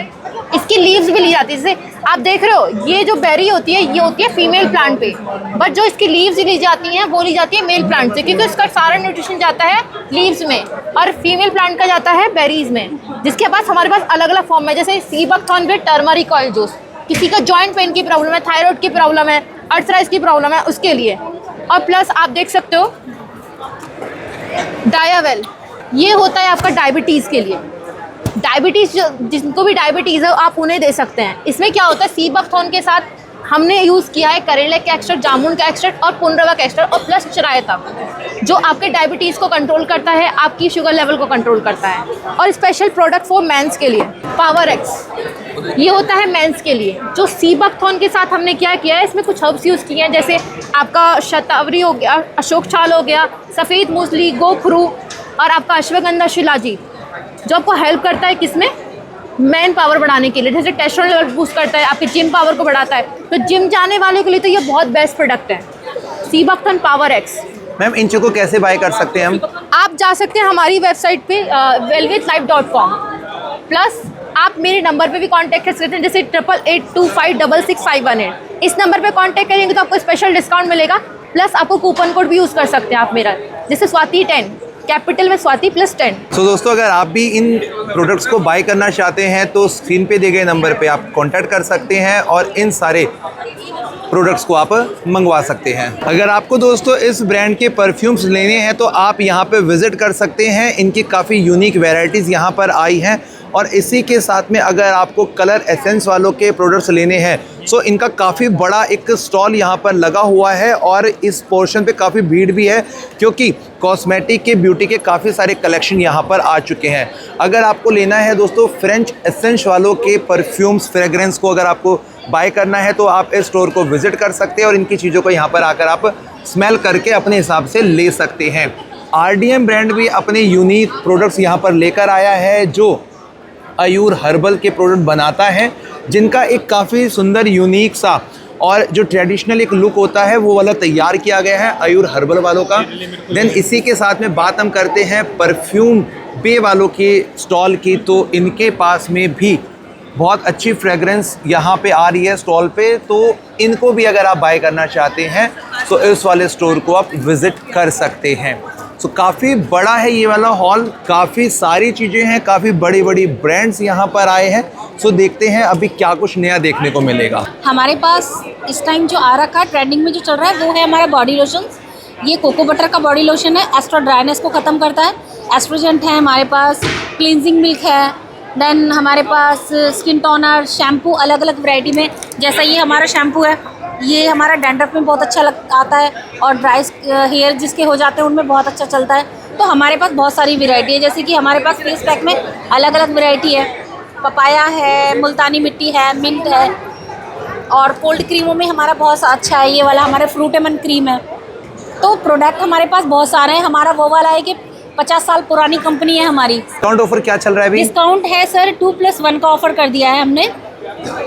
इसकी लीव्स भी ली जाती है। जैसे आप देख रहे हो ये जो बेरी होती है ये होती है फीमेल प्लांट पे, बट जो इसकी लीव्स ली जाती हैं वो ली जाती है मेल प्लांट से, क्योंकि इसका सारा न्यूट्रिशन जाता है लीव्स में और फीमेल प्लांट का जाता है बेरीज में। जिसके पास हमारे पास अलग अलग फॉर्म है, जैसे sea buckthorn with turmeric oil juice, किसी का जॉइंट पेन की प्रॉब्लम है, थायराइड की प्रॉब्लम है, अर्थराइटिस की प्रॉब्लम है, उसके लिए। और प्लस आप देख सकते हो डायावेल, ये होता है आपका डायबिटीज़ के लिए। डायबिटीज़ जिनको भी डायबिटीज़ है आप उन्हें दे सकते हैं। इसमें क्या होता है, सी बकथॉर्न के साथ हमने यूज़ किया है करेले का एक्सट्रैक्ट, जामुन का एक्सट्रैक्ट और पुनरवा का एक्सट्रैक्ट और प्लस चरायता, जो आपके डायबिटीज़ को कंट्रोल करता है, आपकी शुगर लेवल को कंट्रोल करता है। और स्पेशल प्रोडक्ट फॉर मेंस के लिए पावर एक्स, ये होता है मेंस के लिए। जो सी बकथॉर्न के साथ हमने क्या किया है, इसमें कुछ हर्ब्स यूज़ किए हैं, जैसे आपका शतावरी हो गया, अशोक छाल हो गया, सफ़ेद मूसली, गोखरू और आपका अश्वगंधा शिलाजीत, जो आपको हेल्प करता है किसमें, मैन पावर बढ़ाने के लिए। जैसे टेस्टोस्टेरोन लेवल बूस्ट करता है, आपके जिम पावर को बढ़ाता है। तो जिम जाने वालों के लिए तो ये बहुत बेस्ट प्रोडक्ट है, sea buckthorn power X. Ma'am इन चीज़ों को कैसे बाय कर सकते हैं हम? आप जा सकते हैं हमारी वेबसाइट पे wellwithlife.com, प्लस आप मेरे नंबर पे भी कांटेक्ट कर सकते हैं, जैसे 8882566518। इस नंबर पे कांटेक्ट करेंगे तो आपको स्पेशल डिस्काउंट मिलेगा, प्लस आपको कूपन कोड भी यूज़ कर सकते हैं आप मेरा, जैसे स्वाति 10, कैपिटल में स्वाति +10। तो दोस्तों अगर आप भी इन प्रोडक्ट्स को बाय करना चाहते हैं तो स्क्रीन पे दिए गए नंबर पे आप कांटेक्ट कर सकते हैं और इन सारे प्रोडक्ट्स को आप मंगवा सकते हैं। अगर आपको दोस्तों इस ब्रांड के परफ्यूम्स लेने हैं तो आप यहाँ पे विज़िट कर सकते हैं। इनकी काफ़ी यूनिक वैरायटीज़ यहाँ पर आई हैं और इसी के साथ में अगर आपको कलर एसेंस वालों के प्रोडक्ट्स लेने हैं तो इनका काफ़ी बड़ा एक स्टॉल यहाँ पर लगा हुआ है और इस पोर्शन पे काफ़ी भीड़ भी है, क्योंकि कॉस्मेटिक के, ब्यूटी के काफ़ी सारे कलेक्शन यहाँ पर आ चुके हैं। अगर आपको लेना है दोस्तों फ्रेंच एसेंस वालों के परफ्यूम्स, फ्रेगरेंस को अगर आपको बाय करना है तो आप इस स्टोर को विज़िट कर सकते हैं और इनकी चीज़ों को यहाँ पर आकर आप स्मेल करके अपने हिसाब से ले सकते हैं। RDM ब्रांड भी अपने यूनिक प्रोडक्ट्स यहाँ पर लेकर आया है, जो आयुर हर्बल के प्रोडक्ट बनाता है, जिनका एक काफ़ी सुंदर यूनिक सा और जो ट्रेडिशनल एक लुक होता है वो वाला तैयार किया गया है आयुर हर्बल वालों का। देन इसी के साथ में बात हम करते हैं परफ्यूम बे वालों के स्टॉल की, तो इनके पास में भी बहुत अच्छी फ्रेगरेंस यहाँ पे आ रही है स्टॉल पे, तो इनको भी अगर आप बाय करना चाहते हैं तो इस वाले स्टोर को आप विज़िट कर सकते हैं। तो काफ़ी बड़ा है ये वाला हॉल, काफ़ी सारी चीज़ें हैं, काफ़ी बड़ी बड़ी ब्रांड्स यहाँ पर आए हैं। सो देखते हैं अभी क्या कुछ नया देखने को मिलेगा। हमारे पास इस टाइम जो आ रखा है, ट्रेंडिंग में जो चल रहा है, वो है हमारा बॉडी लोशन। ये कोको बटर का बॉडी लोशन है, एस्ट्रो ड्राइनेस को ख़त्म करता है। एस्ट्रोजेंट है हमारे पास, क्लींजिंग मिल्क है, देन हमारे पास स्किन टोनर, शैम्पू अलग अलग वैरायटी में, जैसा ये हमारा शैम्पू है, ये हमारा डैंड्रफ में बहुत अच्छा आता है और ड्राई हेयर जिसके हो जाते हैं उनमें बहुत अच्छा चलता है। तो हमारे पास बहुत सारी वैरायटी है, जैसे कि हमारे पास फेस पैक में अलग अलग वैरायटी है, पपाया है, मुल्तानी मिट्टी है, मिंट है, और कोल्ड क्रीमों में हमारा बहुत अच्छा है ये वाला हमारा फ्रूट एमन क्रीम है। तो प्रोडक्ट हमारे पास बहुत सारे हैं। हमारा वो वाला है कि 50 साल पुरानी कंपनी है हमारी। डिस्काउंट ऑफर क्या चल रहा है अभी? डिस्काउंट है सर 2+1 का ऑफर कर दिया है हमने,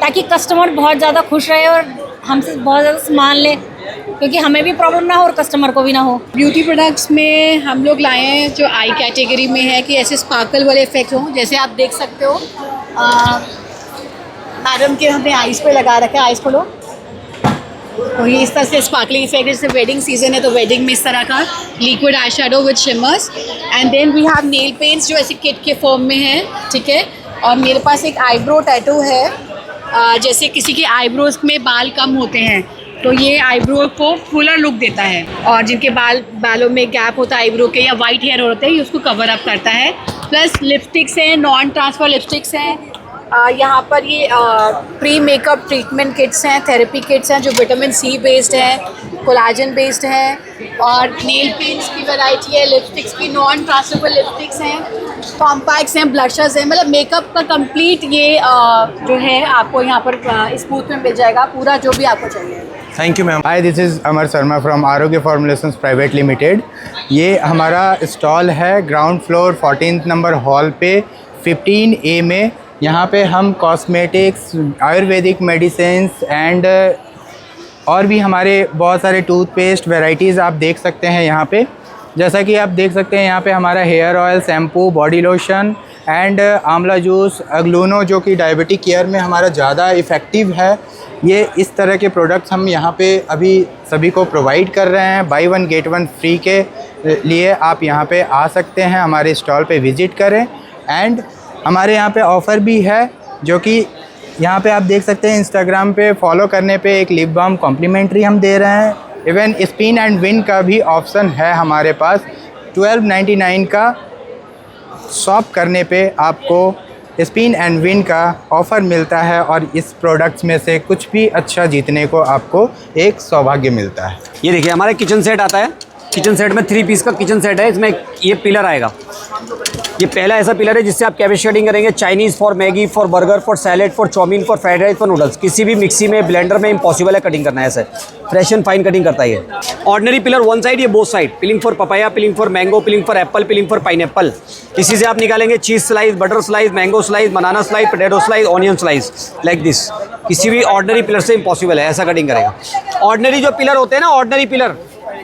ताकि कस्टमर बहुत ज़्यादा खुश रहे और हमसे बहुत ज़्यादा सामान ले, क्योंकि हमें भी प्रॉब्लम ना हो और कस्टमर को भी ना हो। ब्यूटी प्रोडक्ट्स में हम लोग लाए हैं जो आई कैटेगरी में है, कि ऐसे स्पार्कल वाले इफेक्ट हों। जैसे आप देख सकते हो मैडम के हमने आइज़ पे लगा रखा है, आइज़ खोलो, तो ये इस तरह से स्पार्कलिंग इफेक्ट। जैसे वेडिंग सीजन है तो वेडिंग में इस तरह का liquid eye shadow with shimmers. And then we have nail paints जो ऐसे किट के फॉर्म में है, ठीक है। और मेरे पास एक आईब्रो टैटू है, जैसे किसी के आईब्रोज में बाल कम होते हैं तो ये आईब्रो को फुलर लुक देता है, और जिनके बालों में गैप होता है आईब्रो के या वाइट हेयर होते हैं, ये उसको कवर अप करता है। प्लस लिपस्टिक्स हैं, नॉन ट्रांसफर लिपस्टिक्स हैं। यहाँ पर ये प्री मेकअप ट्रीटमेंट किट्स हैं, थेरेपी किट्स हैं जो विटामिन सी बेस्ड हैं, कोलाजन बेस्ड हैं, और नेल पेंट्स की वैरायटी है, लिपस्टिक्स की नॉन ट्रांसफरेबल लिपस्टिक्स हैं, कॉम्पैक्ट्स हैं, ब्लशर्स हैं, मतलब मेकअप का कंप्लीट ये जो है आपको यहाँ पर इस बूथ में मिल जाएगा पूरा जो भी आपको चाहिए। Thank you ma'am. Hi, this is Amar Sharma from आरोग्य फॉर्मुलेशंस प्राइवेट लिमिटेड। ये हमारा स्टॉल है ग्राउंड फ्लोर 14 नंबर हॉल पे 15A में। यहाँ पे हम कॉस्मेटिक्स, आयुर्वेदिक मेडिसिन्स एंड और भी हमारे बहुत सारे टूथपेस्ट वैरायटीज़ आप देख सकते हैं यहाँ पे। जैसा कि आप देख सकते हैं यहाँ पे हमारा hair oil, shampoo, body lotion and amla juice, अग्लूनो जो कि डायबिटिक केयर में हमारा ज़्यादा इफ़ेक्टिव है। ये इस तरह के प्रोडक्ट्स हम यहाँ पे अभी सभी को प्रोवाइड कर रहे हैं। बाई 1 गेट 1 फ्री के लिए आप यहाँ पे आ सकते हैं, हमारे स्टॉल पे विज़िट करें। एंड हमारे यहाँ पे ऑफ़र भी है जो कि यहाँ पे आप देख सकते हैं, इंस्टाग्राम पे फॉलो करने पे एक लिप बाम कॉम्प्लीमेंट्री हम दे रहे हैं। इवन स्पिन एंड विन का भी ऑप्शन है हमारे पास। 1299 का शॉप करने पे आपको स्पिन एंड विन का ऑफ़र मिलता है और इस प्रोडक्ट्स में से कुछ भी अच्छा जीतने को आपको एक सौभाग्य मिलता है। ये देखिए हमारा किचन सेट आता है। किचन सेट में 3 पीस का किचन सेट है। इसमें ये पिलर आएगा। ये पहला ऐसा पिलर है जिससे आप कैबेज शेडिंग करेंगे। Chinese for Maggi, for burger, for salad, for chow mein, for fried rice, for noodles. किसी भी मिक्सी में, ब्लेंडर में इम्पॉसिबल है कटिंग करना है। ऐसे फ्रेश एंड फाइन कटिंग करता है ये। ऑर्डिनरी पिलर वन साइड, ये both side. Peeling for papaya, peeling for mango, peeling for apple, peeling for pineapple. इसी से आप निकालेंगे cheese slice, butter slice, mango slice, banana slice, potato slice, onion slice, like this. किसी भी ordinary pillar से impossible है, ऐसा cutting करेगा। ऑर्डिनरी जो पिलर होते हैं ना, ordinary pillar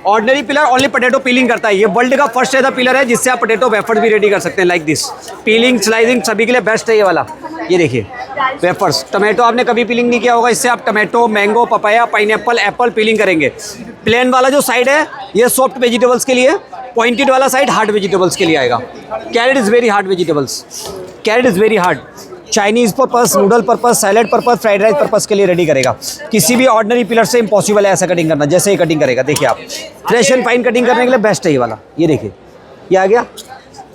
only potato piling करता है। ये वर्ल्ड का फर्स्ट ऐसा पिलर है जिससे आप पोटैटो वेफर्स भी रेडी कर सकते हैं, लाइक दिस। पीलिंग, स्लाइसिंग सभी के लिए बेस्ट है ये वाला। ये देखिए वेफर्स। टमाटो आपने कभी पीलिंग नहीं किया होगा, इससे आप tomato, mango, papaya, pineapple, Apple piling करेंगे। प्लेन वाला जो साइड है ये सॉफ्ट वेजिटेबल्स के लिए, पॉइंटेड वाला साइड हार्ड वेजिटेबल्स के लिए आएगा। Carrot is very hard vegetables, carrot is very hard. Chinese purpose, noodle purpose, salad purpose, fried rice purpose के लिए रेडी करेगा। किसी भी ऑर्डिनरी पिलर से इम्पॉसिबल है ऐसा कटिंग करना, जैसे ही कटिंग करेगा। देखिए आप फ्रेश एंड फाइन कटिंग करने के लिए बेस्ट है ये वाला। ये देखिए ये आ गया,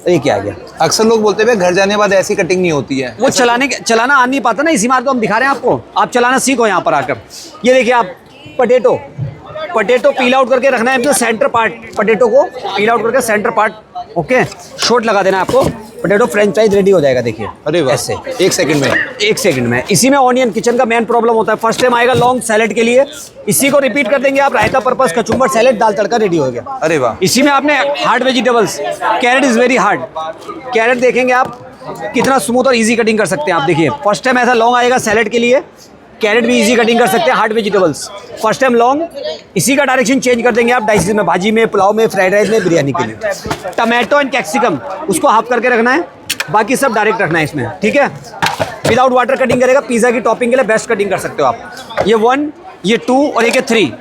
ये क्या आ गया। अक्सर लोग बोलते हैं घर जाने के बाद ऐसी कटिंग नहीं होती है। वो चलाना आ नहीं पाता ना, इसी मार तो हम दिखा रहे हैं आपको। आप चलाना सीखो यहाँ पर आकर। ये देखिए आप पोटैटो पील आउट करके रखना है। सेंटर पार्ट पोटैटो को पील आउट करके सेंटर पार्ट, ओके, शॉर्ट लगा देना है आपको। पोटैटो फ्रेंच फ्राइज रेडी हो जाएगा। देखिए अरे वाह, ऐसे 1 सेकंड में। इसी में ऑनियन, किचन का मेन प्रॉब्लम होता है। फर्स्ट टाइम आएगा लॉन्ग सैलेड के लिए, इसी को रिपीट कर देंगे आप। रायता पर्पस, कचुम्बर, सैलेड, दाल तड़का रेडी हो गया। अरे वाह। इसी में आपने hard vegetables, carrot is very hard. Carrot देखेंगे आप कितना स्मूथ और इजी कटिंग कर सकते हैं आप। देखिए फर्स्ट टाइम ऐसा लॉन्ग आएगा सैलेड के लिए। कैरेट भी इजी कटिंग कर सकते हैं, hard vegetables first time long. इसी का डायरेक्शन चेंज कर देंगे आप डाइसेस में, भाजी में, पुलाव में, फ्राइड राइस में, बिरयानी के लिए। टमाटो एंड कैप्सिकम उसको हाफ करके रखना है, बाकी सब डायरेक्ट रखना है इसमें, ठीक है। विदाउट वाटर कटिंग करेगा। पिज़्ज़ा की टॉपिंग के लिए बेस्ट कटिंग कर सकते हो आप। ये 1, ये 2 और एक 3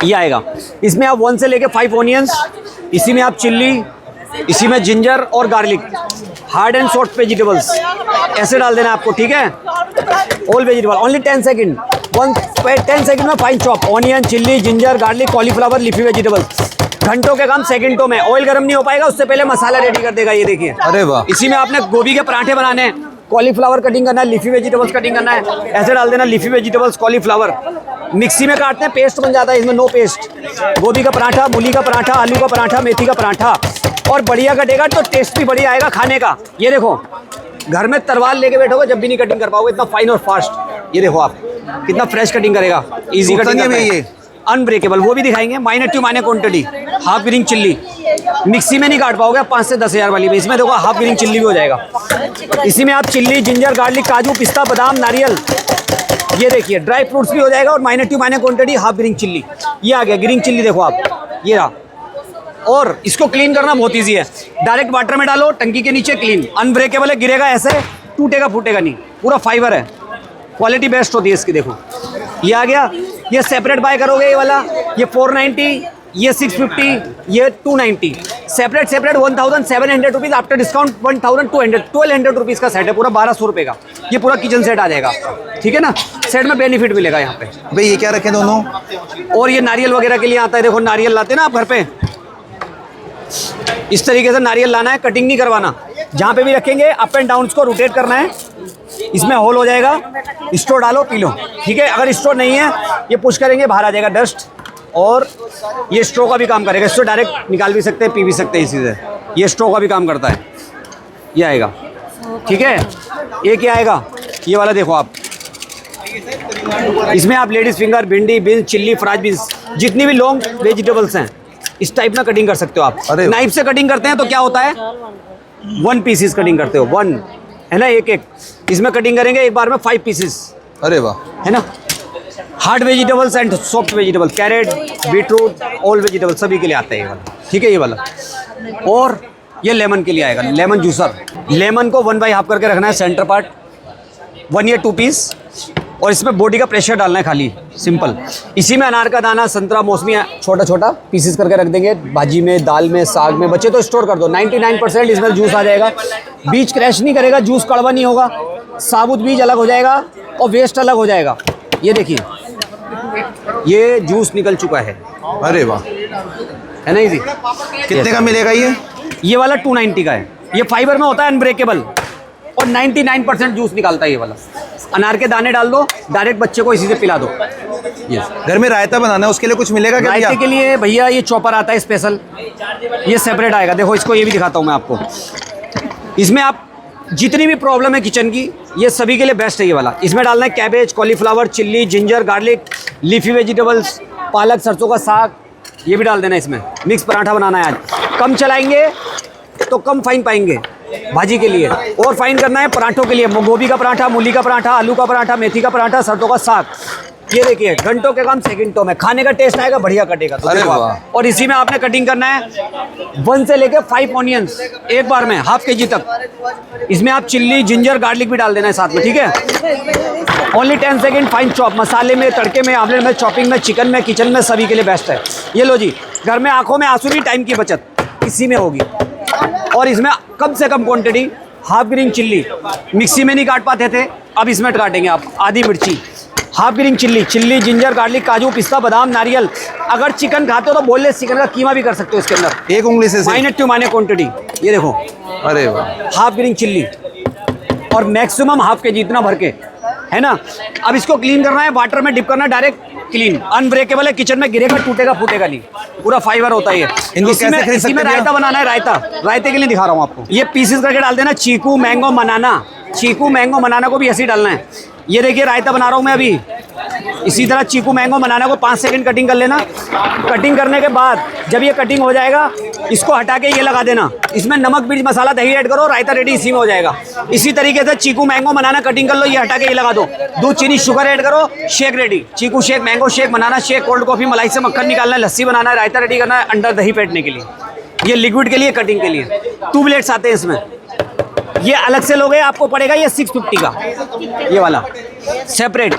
ये आएगा। इसमें आप 1 से लेके 5 ऑनियंस, इसी में आप चिल्ली, इसी में जिंजर और garlic, hard and soft vegetables ऐसे डाल देना आपको, ठीक है। All vegetable only 10 second. 10 second में fine chop onion, chilli, ginger, garlic, cauliflower, leafy vegetables. घंटों के काम सेकंडों में। ऑयल गर्म नहीं हो पाएगा, उससे पहले मसाला रेडी कर देगा। ये देखिए अरे वाह। इसी में आपने गोभी के पराठे बनाने हैं, कॉलीफ्लावर कटिंग करना है, लीफी वेजिटेबल्स कटिंग करना है, ऐसे डाल देना लीफी वेजिटेबल्स, कॉलीफ्लावर मिक्सी में काटते हैं, पेस्ट बन जाता है। इसमें नो पेस्ट। गोभी का पराठा, मूली का पराठा, आलू का पराठा, मेथी का पराठा, और बढ़िया कटेगा तो टेस्ट भी बढ़िया आएगा खाने का। ये देखो घर में तरवाल लेके बैठोगे जब भी नहीं कटिंग कर पाओगे, इतना फाइन और फास्ट। ये देखो आप कितना फ्रेश कटिंग करेगा, इजी कटिंग है ये, अनब्रेकेबल। वो भी दिखाएंगे। Minor to minor quantity. Half green chilli mixie में नहीं काट पाओगे 5 से 10 हज़ार वाली में। इसमें देखो हाफ ग्रीन चिल्ली भी हो जाएगा। इसी में आप चिल्ली, जिंजर, गार्लिक, काजू, पिस्ता, बादाम, नारियल, ये देखिए ड्राई फ्रूट्स भी हो जाएगा। और minor to minor quantity half green chilli ये आ गया। ग्रीन चिल्ली देखो आप, ये रहा। और इसको क्लीन करना बहुत ईजी है। डायरेक्ट वाटर में डालो, टंकी के नीचे, क्लीन, अनब्रेकेबल है, गिरेगा ऐसे, टूटेगा फूटेगा नहीं, पूरा फाइबर है, क्वालिटी बेस्ट होती है इसकी। देखो ये आ गया। ये सेपरेट बाय करोगे ये वाला, ये 490, ये 650, ये 290। Separate 1700 rupees after discount 1200 rupees का सेट है पूरा, 1200 रुपये का। ये पूरा किचन सेट आ जाएगा, ठीक है ना। सेट में बेनिफिट मिलेगा यहाँ पे। भाई ये क्या रखे दोनों? और ये नारियल वगैरह के लिए आता है। देखो नारियल लाते हैं ना आप घर पे, इस तरीके से नारियल लाना है, कटिंग नहीं करवाना। जहाँ पे भी रखेंगे अप एंड डाउन को रोटेट करना है। इसमें होल हो जाएगा, स्टोर डालो, पी लो, ठीक है। अगर स्टोर नहीं है, ये पुश करेंगे बाहर आ जाएगा डस्ट। और ये स्ट्रो का भी काम करेगा। इसको डायरेक्ट निकाल भी सकते हैं, पी भी सकते हैं इसी से। ये स्ट्रो का भी काम करता है। ये आएगा, ठीक है। एक ये आएगा, ये वाला देखो आप, इसमें आप लेडीज फिंगर, भिंडी, बीन्स, चिल्ली, फ्राइज बीन्स, जितनी भी लॉन्ग वेजिटेबल्स हैं इस टाइप में कटिंग कर सकते हो आप। नाइफ से कटिंग करते हैं तो क्या होता है, 1 पीसेस कटिंग करते हो, 1 है ना, एक इसमें कटिंग करेंगे एक बार में 5 पीसेस। अरे वाह, है ना। Hard vegetables and soft vegetable, carrot, beetroot, all vegetable सभी के लिए आता है ये वाला, ठीक है ये वाला। और ये लेमन के लिए आएगा, लेमन जूसर। लेमन को 1/2 करके रखना है सेंटर पार्ट, 1 या 2 पीस, और इसमें बॉडी का प्रेशर डालना है खाली, सिंपल। इसी में अनार का दाना, संतरा, मौसमी छोटा छोटा पीसेस करके रख देंगे, भाजी में, दाल में, साग में, बचे तो स्टोर कर दो। 99% इसमें जूस आ जाएगा, बीज क्रैश नहीं करेगा, जूस कड़वा नहीं होगा, साबुत बीज अलग हो जाएगा और वेस्ट अलग हो जाएगा। ये देखिए ये जूस निकल चुका है। अरे वाह, है ना इजी। कितने का मिलेगा ये वाला 290 का है। ये फाइबर में होता है, अनब्रेकेबल, और 99% जूस निकालता है ये वाला। अनार के दाने डाल दो, डायरेक्ट बच्चे को इसी से पिला दो। घर में रायता बनाना है, उसके लिए कुछ मिलेगा क्या? रायते के लिए भैया ये चॉपर आता है स्पेशल, ये सेपरेट आएगा। देखो इसको ये भी दिखाता हूँ मैं आपको। इसमें आप जितनी भी प्रॉब्लम है किचन की, ये सभी के लिए बेस्ट है ये वाला। इसमें डालना है cabbage, cauliflower, chilli, ginger, garlic, leafy vegetables, पालक, सरसों का साग, ये भी डाल देना इसमें। मिक्स पराठा बनाना है आज। कम चलाएंगे तो कम फाइन पाएंगे भाजी के लिए, और फाइन करना है पराठों के लिए। गोभी का पराठा, मूली का पराठा, आलू का पराठा, मेथी का पराठा, सरसों का साग। ये देखिए घंटों के काम सेकंडों में, खाने का टेस्ट आएगा, बढ़िया कटेगा। तो अरे वाह। और इसी में आपने कटिंग करना है 1 से लेके 5 ऑनियंस एक बार में, ½ kg तक। इसमें आप चिल्ली, जिंजर, गार्लिक भी डाल देना है साथ में, ठीक है। Only 10 second fine chop. मसाले में, तड़के में, आमलेट में, चॉपिंग में, चिकन में, किचन में, सभी के लिए बेस्ट है। ये लो जी, घर में आंखों में आंसू नहीं, टाइम की बचत इसी में होगी। और इसमें कम से कम क्वांटिटी, ½ ग्रीन चिल्ली, मिक्सी में नहीं काट पाते थे, अब इसमें काटेंगे आप। आधी मिर्ची, ½ ग्रीन चिल्ली, जिंजर, गार्लिक, काजू, पिस्ता, बादाम, नारियल। अगर चिकन खाते हो तो बोनलेस चिकन का कीमा भी कर सकते हो इसके अंदर, 1 उंगली से माइने क्वांटिटी। ये देखो, अरे वाह, ½ ग्रीन चिल्ली और मैक्सिमम ½ kg इतना भर के, है ना। अब इसको क्लीन करना है, वाटर में डिप करना है, डायरेक्ट क्लीन, अनब्रेकेबल है, किचन में गिरेगा, टूटेगा, फूटेगा नहीं, पूरा फाइबर होता है ये। इसी में रायता बनाना है, रायते के लिए दिखा रहा हूँ आपको। ये पीसेस करके डाल देना, चीकू, मैंगो, बनाना। चीकू, मैंगो, बनाना को भी ऐसे ही डालना है। ये देखिए रायता बना रहा हूँ मैं अभी। इसी तरह चीकू, मैंगो, बनाना को 5 सेकंड कटिंग कर लेना। कटिंग करने के बाद जब ये कटिंग हो जाएगा, इसको हटा के ये लगा देना। इसमें नमक, मिर्च, मसाला, दही ऐड करो, रायता रेडी इसी में हो जाएगा। इसी तरीके से चीकू, मैंगो, बनाना कटिंग कर लो, ये हटा के ये लगा दो। दूध, चीनी, शुगर ऐड करो, शेक रेडी। चीकू shake, mango shake, banana shake, cold coffee, मलाई से मक्खन निकालना है, लस्सी बनाना है, रायता रेडी करना है, अंडर दही फेंटने के लिए। ये लिक्विड के लिए, कटिंग के लिए 2 प्लेट्स आते हैं इसमें। ये अलग से लोगे आपको पड़ेगा ये 650 का, ये वाला सेपरेट।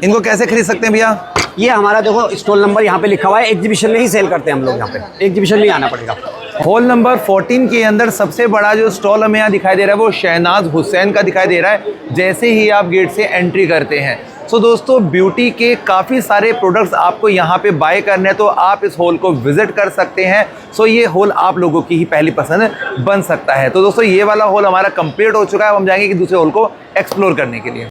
इनको कैसे खरीद सकते हैं भैया? ये हमारा देखो स्टॉल नंबर यहाँ पे लिखा हुआ है, एग्जीबिशन में ही सेल करते हैं हम लोग। यहाँ पे एग्जीबिशन में ही आना पड़ेगा। हॉल नंबर 14 के अंदर सबसे बड़ा जो स्टॉल हमें यहाँ दिखाई दे रहा है वो शहनाज हुसैन का दिखाई दे रहा है, जैसे ही आप गेट से एंट्री करते हैं। सो दोस्तों, ब्यूटी के काफ़ी सारे प्रोडक्ट्स आपको यहाँ पे बाय करने हैं, तो आप इस हॉल को विजिट कर सकते हैं। सो ये हॉल आप लोगों की ही पहली पसंद बन सकता है। तो दोस्तों, ये वाला हॉल हमारा कंप्लीट हो चुका है। अब हम जाएंगे कि दूसरे हॉल को एक्सप्लोर करने के लिए।